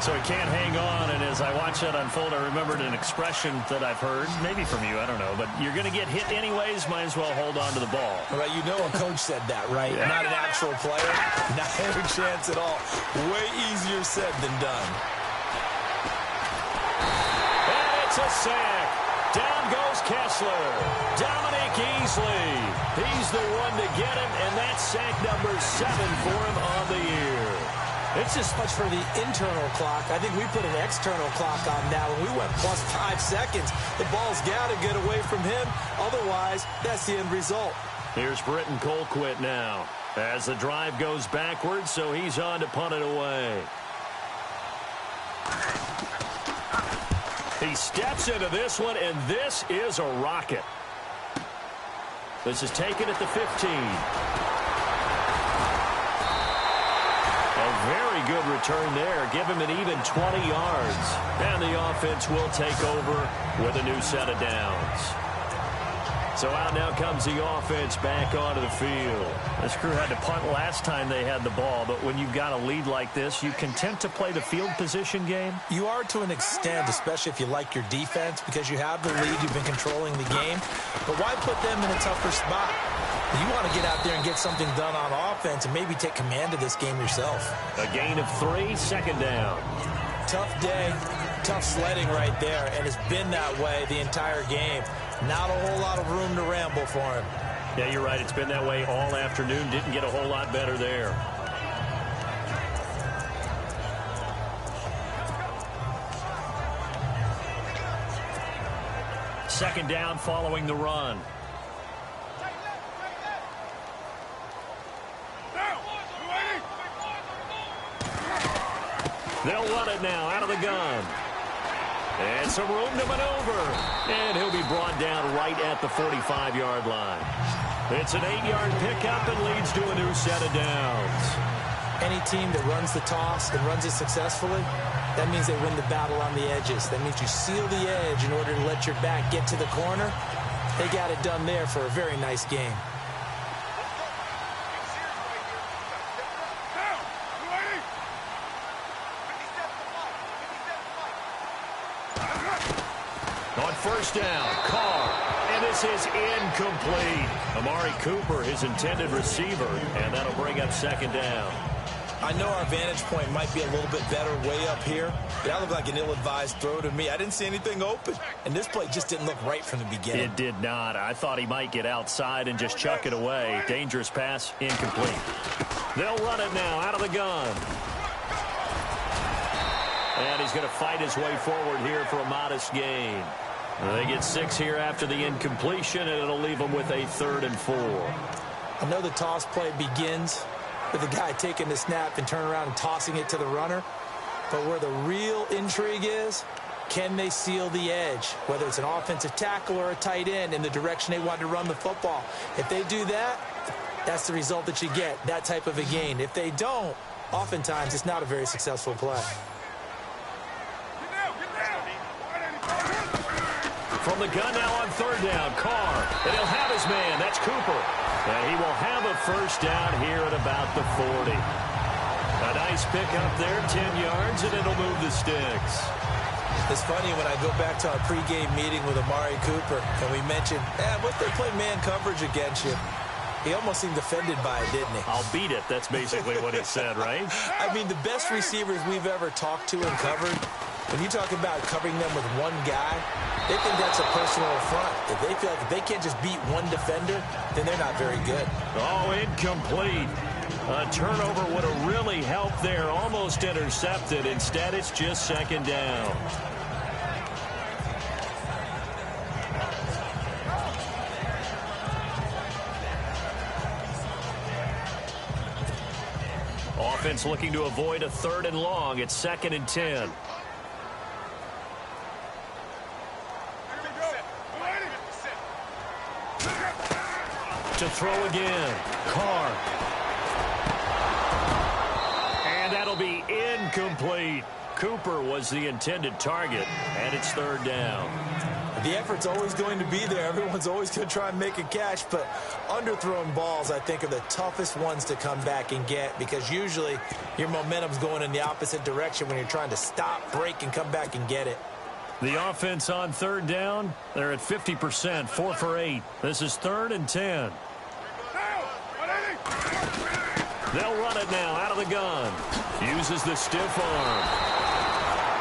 So he can't hang on, and as I watch that unfold, I remembered an expression that I've heard, maybe from you, I don't know, but you're going to get hit anyways, might as well hold on to the ball. Well, you know a coach said that, right? Yeah. Not an actual player. Not a chance at all. Way easier said than done. And it's a sack. Down goes Kessler. Dominic Easley. He's the one to get him, and that's sack number 7 for him on the year. It's just much for the internal clock. I think we put an external clock on now. When we went plus 5 seconds, the ball's got to get away from him. Otherwise, that's the end result. Here's Britton Colquitt now as the drive goes backwards, so he's on to punt it away. He steps into this one, and this is a rocket. This is taken at the 15. A very good return there. Give him an even 20 yards. And the offense will take over with a new set of downs. So out now comes the offense back onto the field. This crew had to punt last time they had the ball, but when you've got a lead like this, you content to play the field position game? You are to an extent, especially if you like your defense, because you have the lead, you've been controlling the game. But why put them in a tougher spot? You want to get out there and get something done on offense and maybe take command of this game yourself. A gain of 3, 2nd down. Tough day, tough sledding right there, and it's been that way the entire game. Not a whole lot of room to ramble for him. Yeah, you're right. It's been that way all afternoon. Didn't get a whole lot better there. Second down following the run. They'll run it now out of the gun. And some room to maneuver. And he'll be brought down right at the 45-yard line. It's an 8-yard pickup and leads to a new set of downs. Any team that runs the toss and runs it successfully, that means they win the battle on the edges. That means you seal the edge in order to let your back get to the corner. They got it done there for a very nice game. On first down, Carr. And this is incomplete. Amari Cooper, his intended receiver, and that'll bring up second down. I know our vantage point might be a little bit better way up here, but that looked like an ill-advised throw to me. I didn't see anything open, and this play just didn't look right from the beginning. It did not. I thought he might get outside and just chuck it away. Dangerous pass, incomplete. They'll run it now out of the gun. And he's going to fight his way forward here for a modest gain. They get 6 here after the incompletion, and it'll leave them with a 3rd and 4. I know the toss play begins with the guy taking the snap and turning around and tossing it to the runner. But where the real intrigue is, can they seal the edge? Whether it's an offensive tackle or a tight end in the direction they want to run the football. If they do that, that's the result that you get, that type of a gain. If they don't, oftentimes it's not a very successful play. From the gun now on 3rd down, Carr. And he'll have his man. That's Cooper. And he will have a first down here at about the 40. A nice pick up there, 10 yards, and it'll move the sticks. It's funny when I go back to our pregame meeting with Amari Cooper, and we mentioned, what if they play man coverage against you? He almost seemed offended by it, didn't he? I'll beat it. That's basically what he said, right? I mean, the best receivers we've ever talked to and covered, when you talk about covering them with one guy, they think that's a personal affront. If they feel like if they can't just beat one defender, then they're not very good. Oh, incomplete. A turnover would have really helped there. Almost intercepted. Instead, it's just 2nd down. Offense looking to avoid a 3rd and long. It's 2nd and 10. To throw again. Carr. And that'll be incomplete. Cooper was the intended target, and it's 3rd down. The effort's always going to be there. Everyone's always going to try and make a catch, but underthrown balls, I think, are the toughest ones to come back and get because usually your momentum's going in the opposite direction when you're trying to stop, break, and come back and get it. The offense on 3rd down, they're at 50%, 4 for 8. This is 3rd and 10. They'll run it now out of the gun. Uses the stiff arm.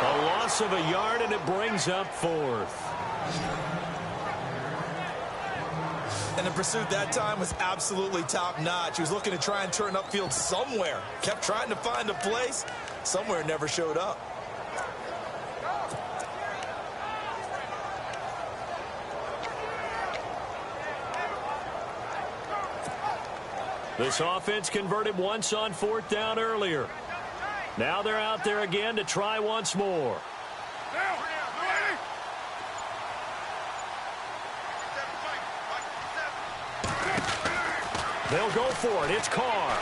A loss of a yard, and it brings up 4th. And the pursuit that time was absolutely top-notch. He was looking to try and turn upfield somewhere. Kept trying to find a place. Somewhere never showed up. This offense converted once on 4th down earlier. Now they're out there again to try once more. They'll go for it. It's Carr.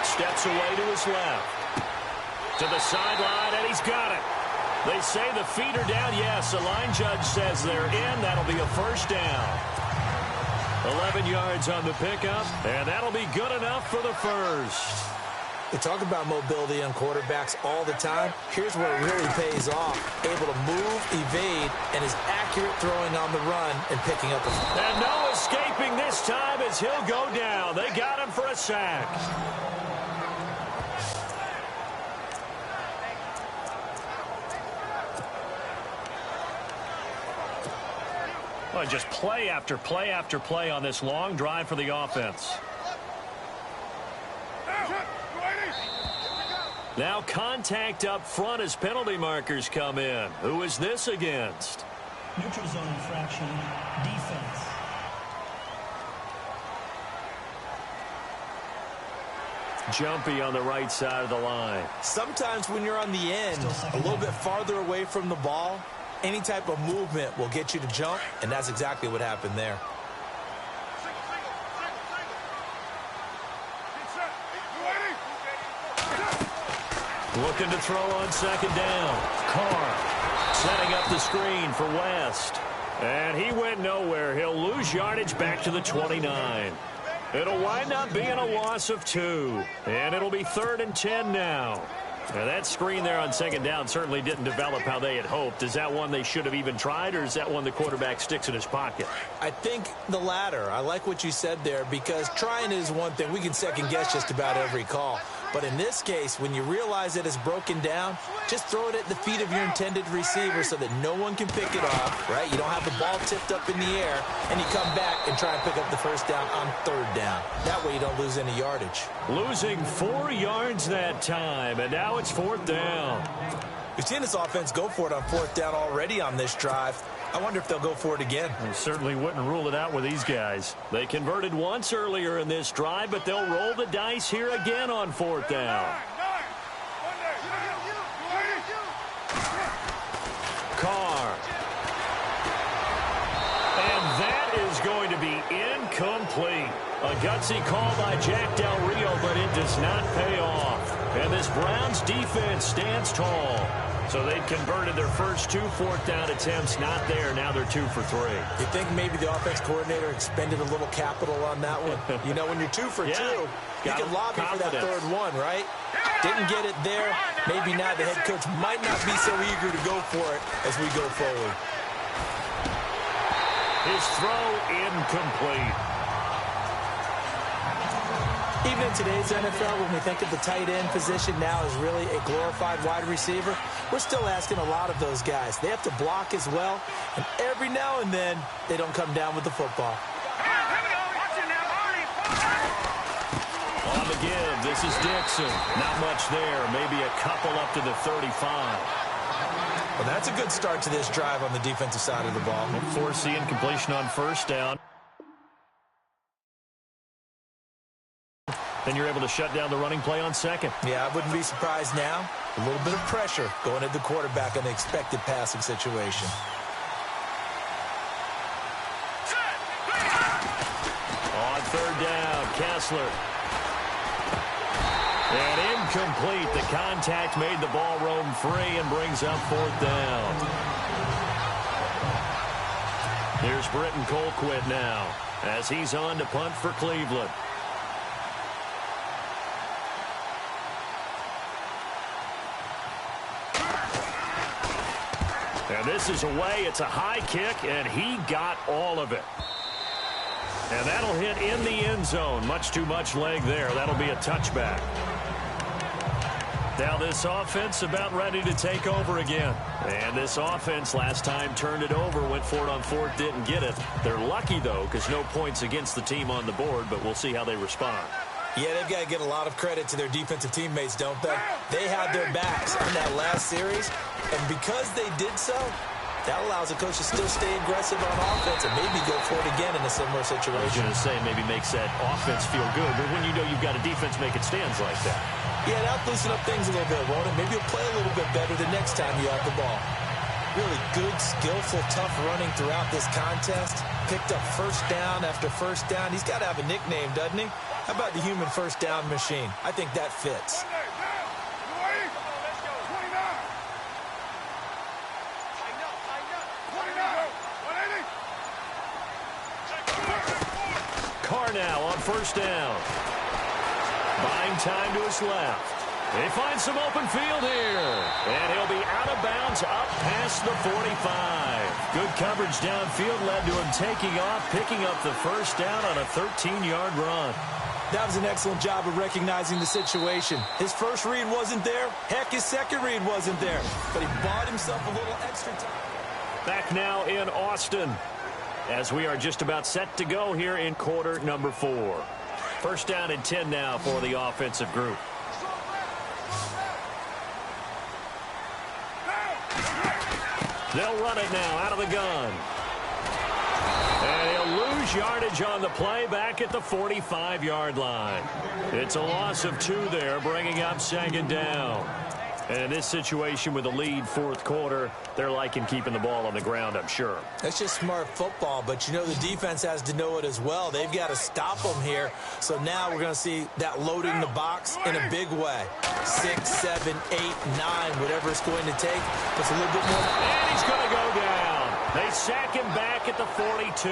Steps away to his left. To the sideline, and he's got it. They say the feet are down. Yes, the line judge says they're in. That'll be a first down. 11 yards on the pickup, and that'll be good enough for the first. We talk about mobility on quarterbacks all the time. Here's where it really pays off. Able to move, evade, and is accurate throwing on the run and picking up a... And no escaping this time as he'll go down. They got him for a sack. Well, just play after play after play on this long drive for the offense. Now contact up front as penalty markers come in. Who is this against? Neutral zone infraction, defense. Jumpy on the right side of the line. Sometimes when you're on the end, a little bit farther away from the ball, any type of movement will get you to jump, and that's exactly what happened there. Looking to throw on 2nd down. Carr setting up the screen for West. And he went nowhere. He'll lose yardage back to the 29. It'll wind up being a loss of 2. And it'll be 3rd and 10 now. Now that screen there on second down certainly didn't develop how they had hoped. Is that one they should have even tried, or is that one the quarterback sticks in his pocket? I think the latter. I like what you said there, because trying is one thing. We can second guess just about every call. But in this case, when you realize that it's broken down, just throw it at the feet of your intended receiver so that no one can pick it off, right? You don't have the ball tipped up in the air, and you come back and try and pick up the first down on third down. That way you don't lose any yardage. Losing 4 yards that time, and now it's fourth down. We've seen this offense go for it on fourth down already on this drive. I wonder if they'll go for it again. I certainly wouldn't rule it out with these guys. They converted once earlier in this drive, but they'll roll the dice here again on fourth down. Carr. And that is going to be incomplete. A gutsy call by Jack Del Rio, but it does not pay off. And this Browns defense stands tall. So they've converted their first 2 fourth down attempts. Not there. Now they're 2 for 3. You think maybe the offense coordinator expended a little capital on that one? You know, when you're 2 for 2, you can lobby for that third one, right? Didn't get it there. Maybe now the head coach might not be so eager to go for it as we go forward. His throw incomplete. Even in today's NFL, when we think of the tight end position now as really a glorified wide receiver, we're still asking a lot of those guys. They have to block as well, and every now and then, they don't come down with the football. On the give, this is Dixon. Not much there, maybe a couple up to the 35. Well, that's a good start to this drive on the defensive side of the ball. Force the incompletion on first down. Then you're able to shut down the running play on second. Yeah, I wouldn't be surprised now. A little bit of pressure going at the quarterback on the expected passing situation. On third down, Kessler. And incomplete. The contact made the ball roam free and brings up fourth down. Here's Britton Colquitt now as he's on to punt for Cleveland. And this is away. It's a high kick, and he got all of it. And that'll hit in the end zone. Much too much leg there. That'll be a touchback. Now this offense about ready to take over again. And this offense last time turned it over, went for it on fourth, didn't get it. They're lucky, though, because no points against the team on the board, but we'll see how they respond. Yeah, they've got to get a lot of credit to their defensive teammates, don't they? They had their backs on that last series, and because they did so, that allows the coach to still stay aggressive on offense and maybe go for it again in a similar situation. I was going to say maybe makes that offense feel good, but when you know you've got a defense making stands like that. Yeah, that'll loosen up things a little bit, won't it? Maybe you'll play a little bit better the next time you have the ball. Really good, skillful, tough running throughout this contest. Picked up first down after first down. He's got to have a nickname, doesn't he? How about the human first down machine? I think that fits. Carr now on first down. Buying time to his left. They find some open field here. And he'll be out of bounds up past the 45. Good coverage downfield led to him taking off, picking up the first down on a 13-yard run. That was an excellent job of recognizing the situation. His first read wasn't there. Heck, his second read wasn't there. But he bought himself a little extra time. Back now in Austin as we are just about set to go here in quarter number 4. First down and 10 now for the offensive group. They'll run it now out of the gun. And he'll lose yardage on the play back at the 45-yard line. It's a loss of 2 there, bringing up second down. And in this situation with a lead fourth quarter, they're liking keeping the ball on the ground, I'm sure. That's just smart football, but you know the defense has to know it as well. They've got to stop them here. So now we're going to see that loading the box in a big way. 6, 7, 8, 9, whatever it's going to take. Puts a little bit more. And he's going to go down. They sack him back at the 42.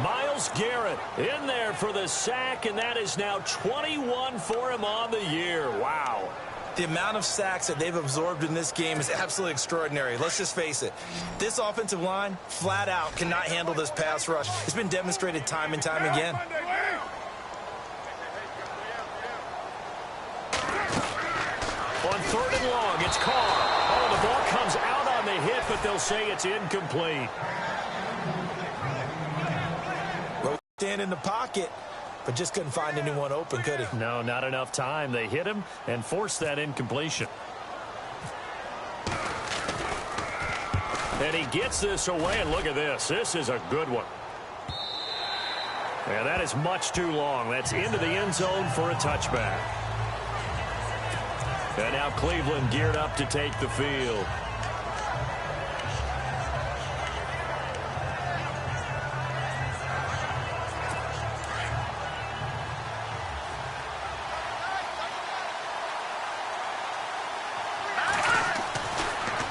Myles Garrett in there for the sack, and that is now 21 for him on the year. Wow. The amount of sacks that they've absorbed in this game is absolutely extraordinary. Let's just face it. This offensive line, flat out, cannot handle this pass rush. It's been demonstrated time and time again. On 3rd and long, it's Carr. Oh, the ball comes out on the hit, but they'll say it's incomplete. Stand in the pocket, but just couldn't find anyone open, could he? No, not enough time. They hit him and forced that incompletion. And he gets this away, and look at this. This is a good one. And that is much too long. That's into the end zone for a touchback. And now Cleveland geared up to take the field.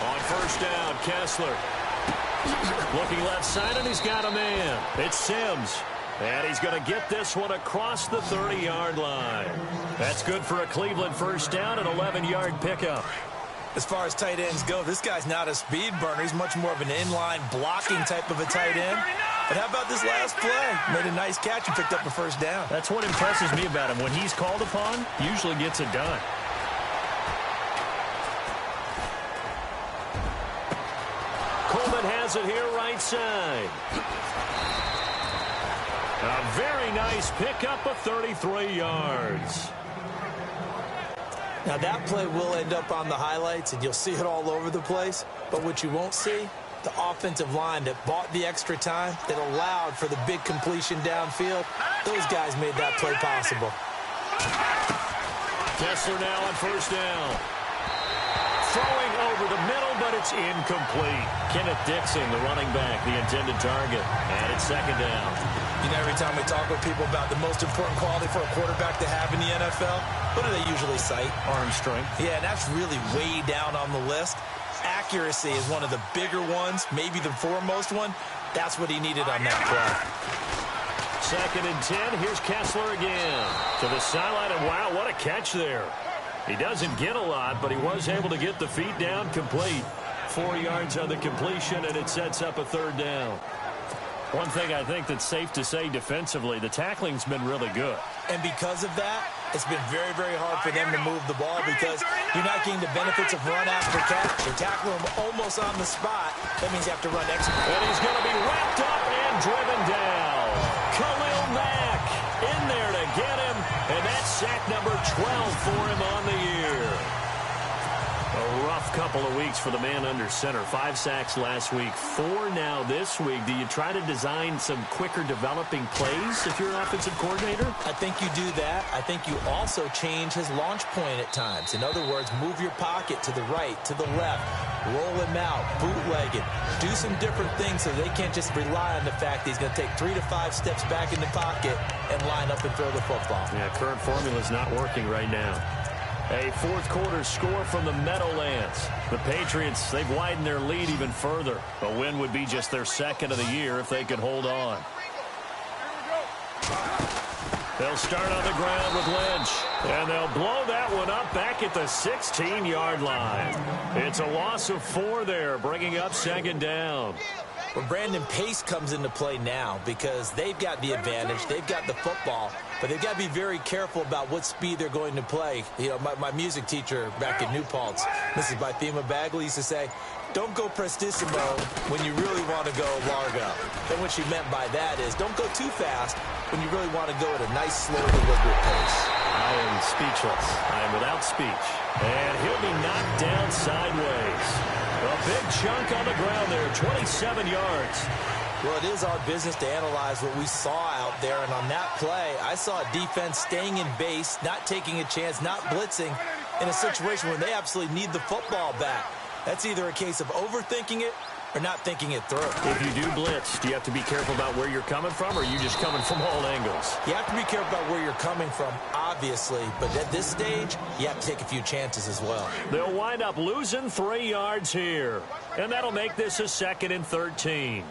On 1st down, Kessler. Looking left side, and he's got a man. It's Sims. And he's going to get this one across the 30-yard line. That's good for a Cleveland 1st down, an 11-yard pickup. As far as tight ends go, this guy's not a speed burner. He's much more of an inline blocking type of a tight end. But how about this last play? Made a nice catch and picked up a 1st down. That's what impresses me about him. When he's called upon, usually gets it done. Coleman has it here right side. A very nice pickup of 33 yards. Now, that play will end up on the highlights, and you'll see it all over the place. But what you won't see, the offensive line that bought the extra time, that allowed for the big completion downfield, those guys made that play possible. Kessler now on 1st down. Throwing over the middle, but it's incomplete. Kenneth Dixon, the running back, the intended target. And it's 2nd down. You know, every time we talk with people about the most important quality for a quarterback to have in the NFL, what do they usually cite? Arm strength. Yeah, that's really way down on the list. Accuracy is one of the bigger ones, maybe the foremost one. That's what he needed on that play. 2nd and 10. Here's Kessler again. To the sideline, and wow, what a catch there. He doesn't get a lot, but he was able to get the feet down complete. 4 yards on the completion, and it sets up a 3rd down. One thing I think that's safe to say defensively, the tackling's been really good. And because of that, it's been very, very hard for them to move the ball because you're not getting the benefits of run after catch. You're tackling them almost on the spot. That means you have to run extra. And he's going to be wrapped up and driven down. Khalil Mack in there to get him, and that's sack number 12 for him on the year. A rough couple of weeks for the man under center. 5 sacks last week, 4 now this week. Do you try to design some quicker developing plays if you're an offensive coordinator? I think you do that. I think you also change his launch point at times. In other words, move your pocket to the right, to the left, roll him out, bootleg it, do some different things so they can't just rely on the fact that he's going to take 3 to 5 steps back in the pocket and line up and throw the football. Yeah, current formula's not working right now. A 4th quarter score from the Meadowlands. The Patriots, they've widened their lead even further. A win would be just their 2nd of the year if they could hold on. They'll start on the ground with Lynch. And they'll blow that one up back at the 16-yard line. It's a loss of 4 there, bringing up 2nd down. Well, Brandon, pace comes into play now because they've got the advantage. They've got the football, but they've got to be very careful about what speed they're going to play. You know, my music teacher back at New Paltz, Mrs. Bythema Bagley, used to say, don't go prestissimo when you really want to go largo. And what she meant by that is don't go too fast when you really want to go at a nice, slow, deliberate pace. I am speechless. I am without speech. And he'll be knocked down sideways. A big chunk on the ground there, 27 yards. Well, it is our business to analyze what we saw out there, and on that play, I saw a defense staying in base, not taking a chance, not blitzing, in a situation where they absolutely need the football back. That's either a case of overthinking it or not thinking it through. If you do blitz, do you have to be careful about where you're coming from, or are you just coming from all angles? You have to be careful about where you're coming from, obviously, but at this stage, you have to take a few chances as well. They'll wind up losing 3 yards here, and that'll make this a 2nd and 13.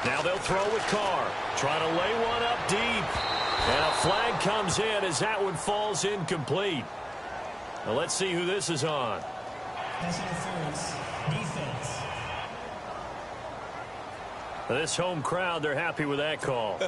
Now they'll throw with Carr. Trying to lay one up deep. And a flag comes in as that one falls incomplete. Now let's see who this is on. Pass interference. Defense. This home crowd, they're happy with that call.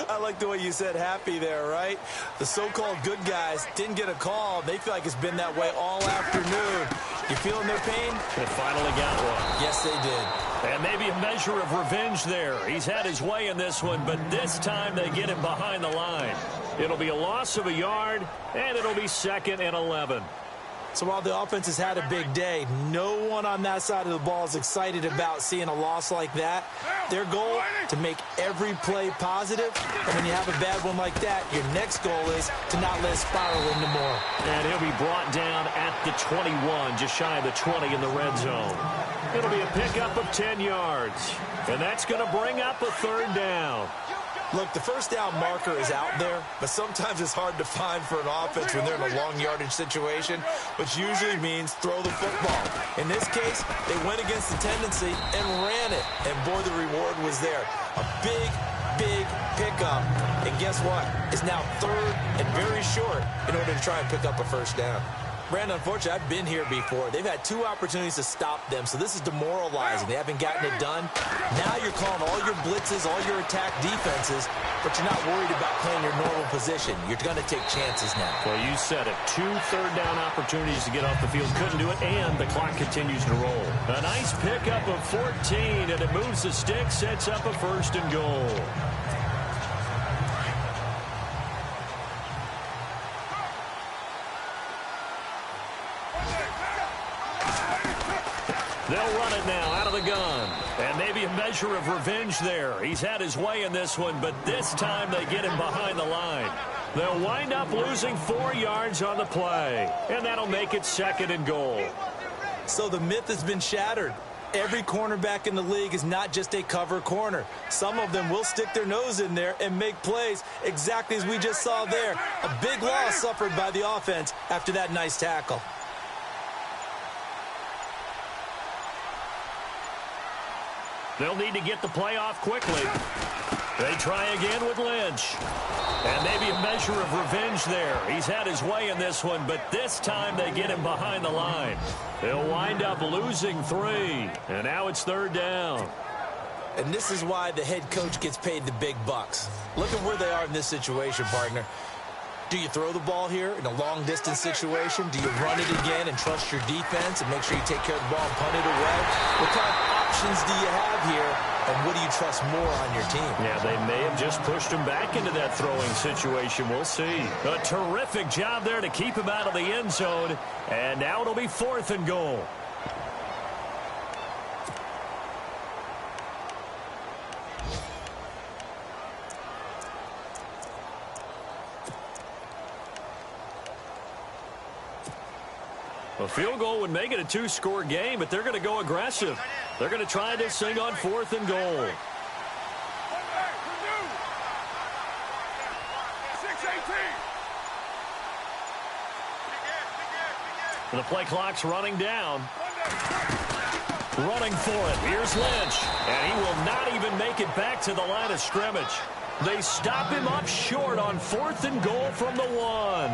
I like the way you said happy there, right? The so-called good guys didn't get a call. They feel like it's been that way all afternoon. You feeling their pain? They finally got one. Yes, they did. And maybe a measure of revenge there. He's had his way in this one, but this time they get him behind the line. It'll be a loss of a yard, and it'll be 2nd and 11. So while the offense has had a big day, no one on that side of the ball is excited about seeing a loss like that. Their goal, to make every play positive. And when you have a bad one like that, your next goal is to not let it spiral into more. And he'll be brought down at the 21, just shy of the 20 in the red zone. It'll be a pickup of 10 yards. And that's going to bring up a 3rd down. Look, the first down marker is out there, but sometimes it's hard to find for an offense when they're in a long yardage situation, which usually means throw the football. In this case, they went against the tendency and ran it, and boy, the reward was there. A big pickup, and guess what? It's now 3rd and very short in order to try and pick up a 1st down. Brandon, unfortunately, I've been here before. They've had 2 opportunities to stop them, so this is demoralizing. They haven't gotten it done. Now you're calling all your blitzes, all your attack defenses, but you're not worried about playing your normal position. You're going to take chances now. Well, you said it. 2 third-down opportunities to get off the field. Couldn't do it, and the clock continues to roll. A nice pickup of 14, and it moves the stick, sets up a 1st and goal. They'll run it now out of the gun. And maybe a measure of revenge there. He's had his way in this one, but this time they get him behind the line. They'll wind up losing 4 yards on the play. And that'll make it 2nd and goal. So the myth has been shattered. Every cornerback in the league is not just a cover corner. Some of them will stick their nose in there and make plays exactly as we just saw there. A big loss suffered by the offense after that nice tackle. They'll need to get the play off quickly. They try again with Lynch. And maybe a measure of revenge there. He's had his way in this one, but this time they get him behind the line. They'll wind up losing 3. And now it's 3rd down. And this is why the head coach gets paid the big bucks. Look at where they are in this situation, partner. Do you throw the ball here in a long-distance situation? Do you run it again and trust your defense and make sure you take care of the ball and punt it away? What kind of options do you have here, and what do you trust more on your team? Yeah, they may have just pushed him back into that throwing situation. We'll see. A terrific job there to keep him out of the end zone, and now it'll be 4th and goal. A field goal would make it a 2-score game, but they're going to go aggressive. They're going to try this thing on 4th and goal. The play clock's running down. Running for it. Here's Lynch. And he will not even make it back to the line of scrimmage. They stop him up short on 4th and goal from the 1.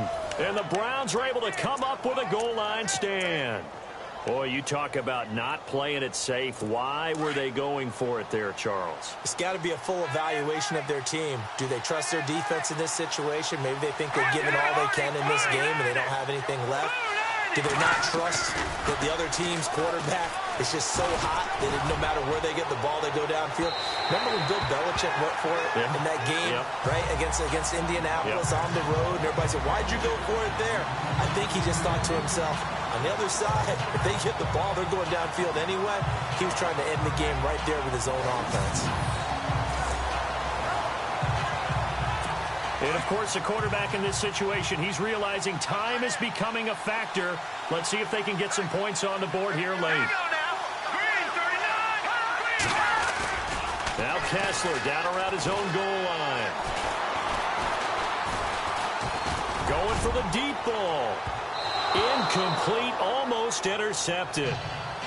And the Browns are able to come up with a goal line stand. Boy, you talk about not playing it safe. Why were they going for it there, Charles? It's got to be a full evaluation of their team. Do they trust their defense in this situation? Maybe they think they've given all they can in this game and they don't have anything left. Do they not trust that the other team's quarterback is just so hot that no matter where they get the ball, they go downfield? Remember when Bill Belichick went for it in that game, right, against Indianapolis on the road? And everybody said, why'd you go for it there? I think he just thought to himself, on the other side, if they get the ball, they're going downfield anyway. He was trying to end the game right there with his own offense. And, of course, the quarterback in this situation, he's realizing time is becoming a factor. Let's see if they can get some points on the board here late. Now Kessler down around his own goal line. Going for the deep ball. Incomplete, almost intercepted.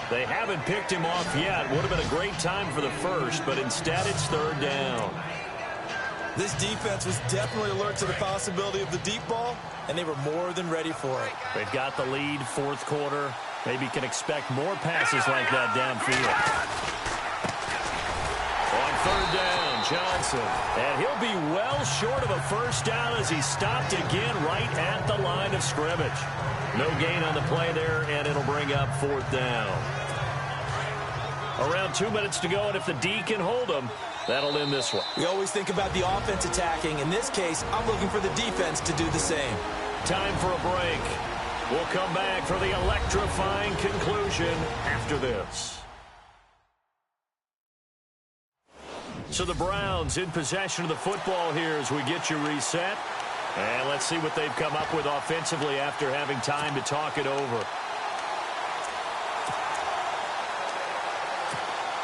They haven't picked him off yet. Would have been a great time for the first, but instead it's 3rd down. This defense was definitely alert to the possibility of the deep ball, and they were more than ready for it. They've got the lead, fourth quarter. Maybe can expect more passes like that downfield. On third down, Johnson. And he'll be well short of a first down as he stopped again right at the line of scrimmage. No gain on the play there, and it'll bring up fourth down. Around 2 minutes to go, and if the D can hold them, that'll end this one. We always think about the offense attacking. In this case, I'm looking for the defense to do the same. Time for a break. We'll come back for the electrifying conclusion after this. So the Browns in possession of the football here as we get you reset. And let's see what they've come up with offensively after having time to talk it over.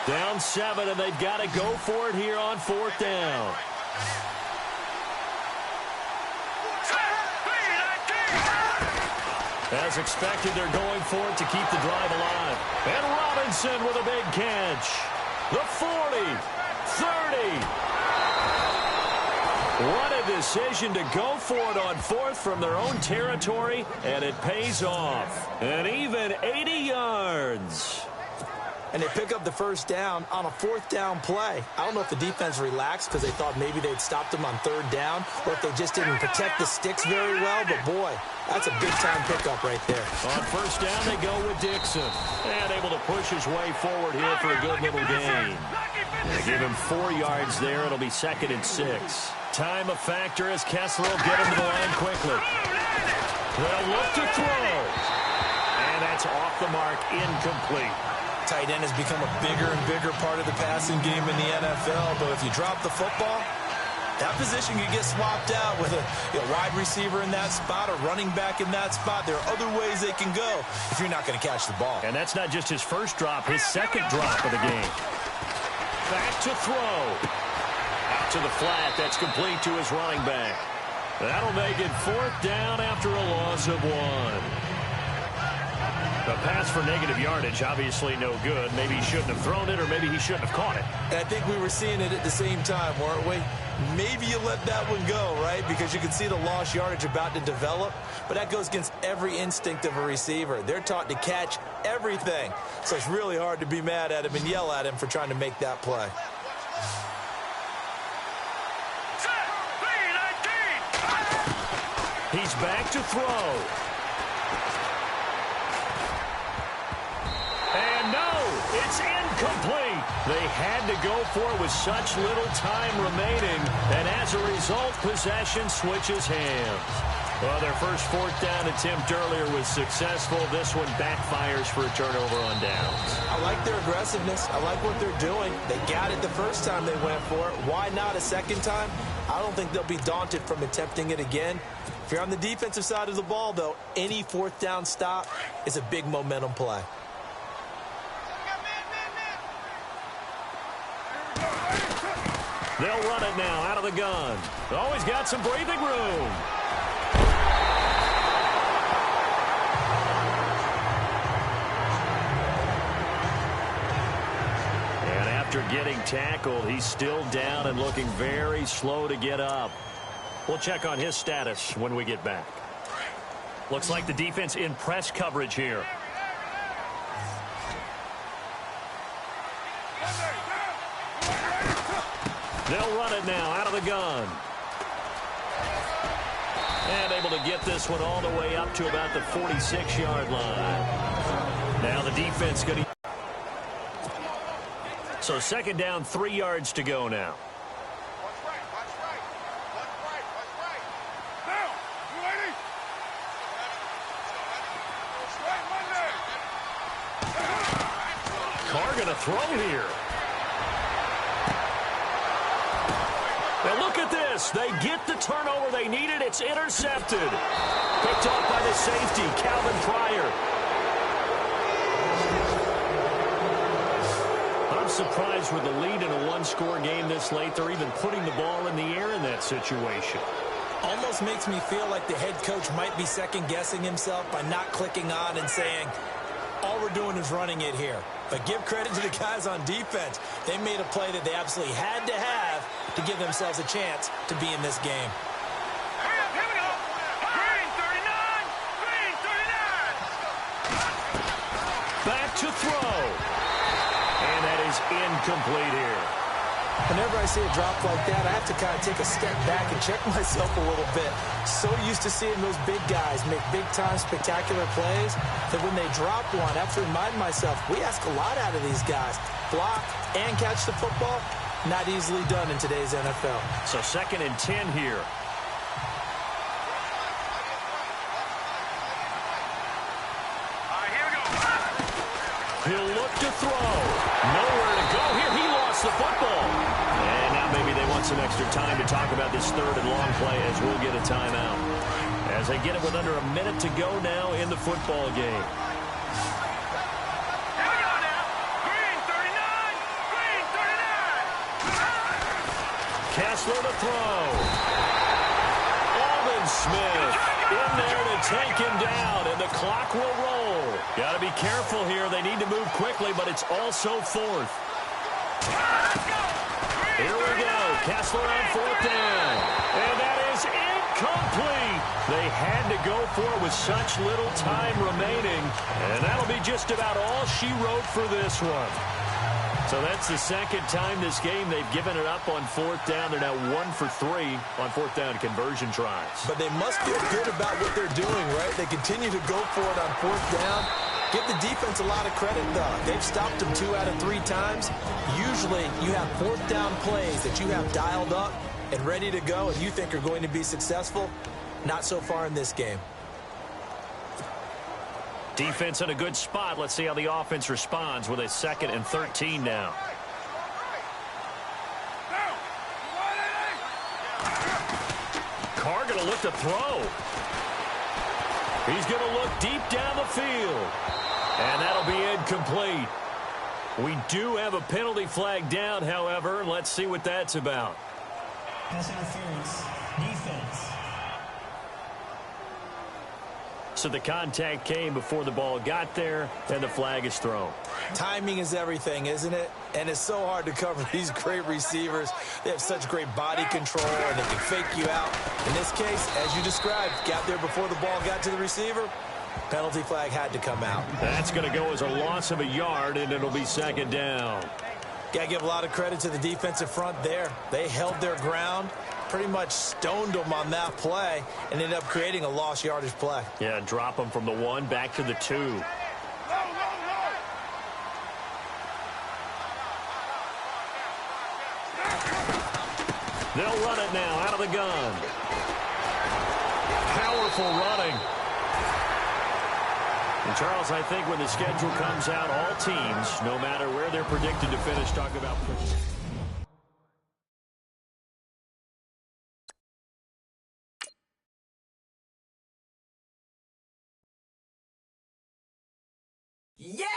Down 7, and they've got to go for it here on fourth down. As expected, they're going for it to keep the drive alive. And Robinson with a big catch. The 40, 30. What a decision to go for it on fourth from their own territory, and it pays off. An even 80 yards. And they pick up the first down on a fourth down play. I don't know if the defense relaxed because they thought maybe they'd stopped them on third down or if they just didn't protect the sticks very well. But, boy, that's a big-time pickup right there. On first down, they go with Dixon. And able to push his way forward here for a good little gain. They give him 4 yards there. It'll be 2nd and 6. Time a factor as Kessler will get him to the line quickly. They'll look to throw. And that's off the mark, incomplete. Tight end has become a bigger and bigger part of the passing game in the NFL, but if you drop the football, that position can get swapped out with a wide receiver in that spot, a running back in that spot. There are other ways they can go if you're not going to catch the ball. And that's not just his first drop, his second drop of the game. Back to throw. Out to the flat. That's complete to his running back. That'll make it fourth down after a loss of 1. A pass for negative yardage, obviously no good. Maybe he shouldn't have thrown it, or maybe he shouldn't have caught it. And I think we were seeing it at the same time, weren't we? Maybe you let that one go, right? Because you can see the lost yardage about to develop. But that goes against every instinct of a receiver. They're taught to catch everything. So it's really hard to be mad at him and yell at him for trying to make that play. He's back to throw. And no, it's incomplete. They had to go for it with such little time remaining, and as a result, possession switches hands. Well, their first fourth down attempt earlier was successful. This one backfires for a turnover on downs. I like their aggressiveness. I like what they're doing. They got it the first time they went for it. Why not a second time? I don't think they'll be daunted from attempting it again. If you're on the defensive side of the ball, though, any fourth down stop is a big momentum play. They'll run it now out of the gun. Always got some breathing room. And after getting tackled, he's still down and looking very slow to get up. We'll check on his status when we get back. Looks like the defense in press coverage here. They'll run it now out of the gun. And able to get this one all the way up to about the 46-yard line. Now the defense going to... So second down, 3 yards to go now. Carr going to throw here. Now look at this. They get the turnover they needed. It's intercepted. Picked off by the safety, Calvin Pryor. I'm surprised with the lead in a one-score game this late. They're even putting the ball in the air in that situation. Almost makes me feel like the head coach might be second-guessing himself by not clicking on and saying, all we're doing is running it here. But give credit to the guys on defense. They made a play that they absolutely had to have, to give themselves a chance to be in this game. Hurry up, here we go. Green 39. Green 39. Back to throw. And that is incomplete here. Whenever I see a drop like that, I have to kind of take a step back and check myself a little bit. So used to seeing those big guys make big-time spectacular plays that when they drop one, I have to remind myself, we ask a lot out of these guys. Block and catch the football, not easily done in today's NFL. So 2nd and 10 here. All right, here we go. He'll look to throw. Nowhere to go here. He lost the football. And now maybe they want some extra time to talk about this 3rd and long play as we'll get a timeout. As they get it with under a minute to go now in the football game. Here we go now. Green 39. Green 39. Kessler to throw. Alvin Smith in there to take him down, and the clock will roll. Got to be careful here. They need to move quickly, but it's also 4th. Here we go. Kessler on 4th down. And that is incomplete. They had to go for it with such little time remaining. And that'll be just about all she wrote for this one. So that's the 2nd time this game they've given it up on 4th down. They're now 1 for 3 on 4th down conversion tries. But they must feel good about what they're doing, right? They continue to go for it on 4th down. Give the defense a lot of credit, though. They've stopped them 2 out of 3 times. Usually, you have 4th down plays that you have dialed up and ready to go and you think are going to be successful. Not so far in this game. Defense in a good spot. Let's see how the offense responds with a 2nd and 13 now. Carr going to look to throw. He's going to look deep down the field. And that'll be incomplete. We do have a penalty flag down, however. Let's see what that's about. Pass interference. Defense. So the contact came before the ball got there, and the flag is thrown. Timing is everything, isn't it? And it's so hard to cover these great receivers. They have such great body control, and they can fake you out. In this case, as you described, got there before the ball got to the receiver. Penalty flag had to come out. That's going to go as a loss of a yard, and it'll be 2nd down. Got to give a lot of credit to the defensive front there. They held their ground, pretty much stoned them on that play, and ended up creating a lost yardage play. Yeah, drop them from the 1 back to the 2. They'll run it now out of the gun. Powerful running. And, Charles, I think when the schedule comes out, all teams, no matter where they're predicted to finish, talk about... Yeah!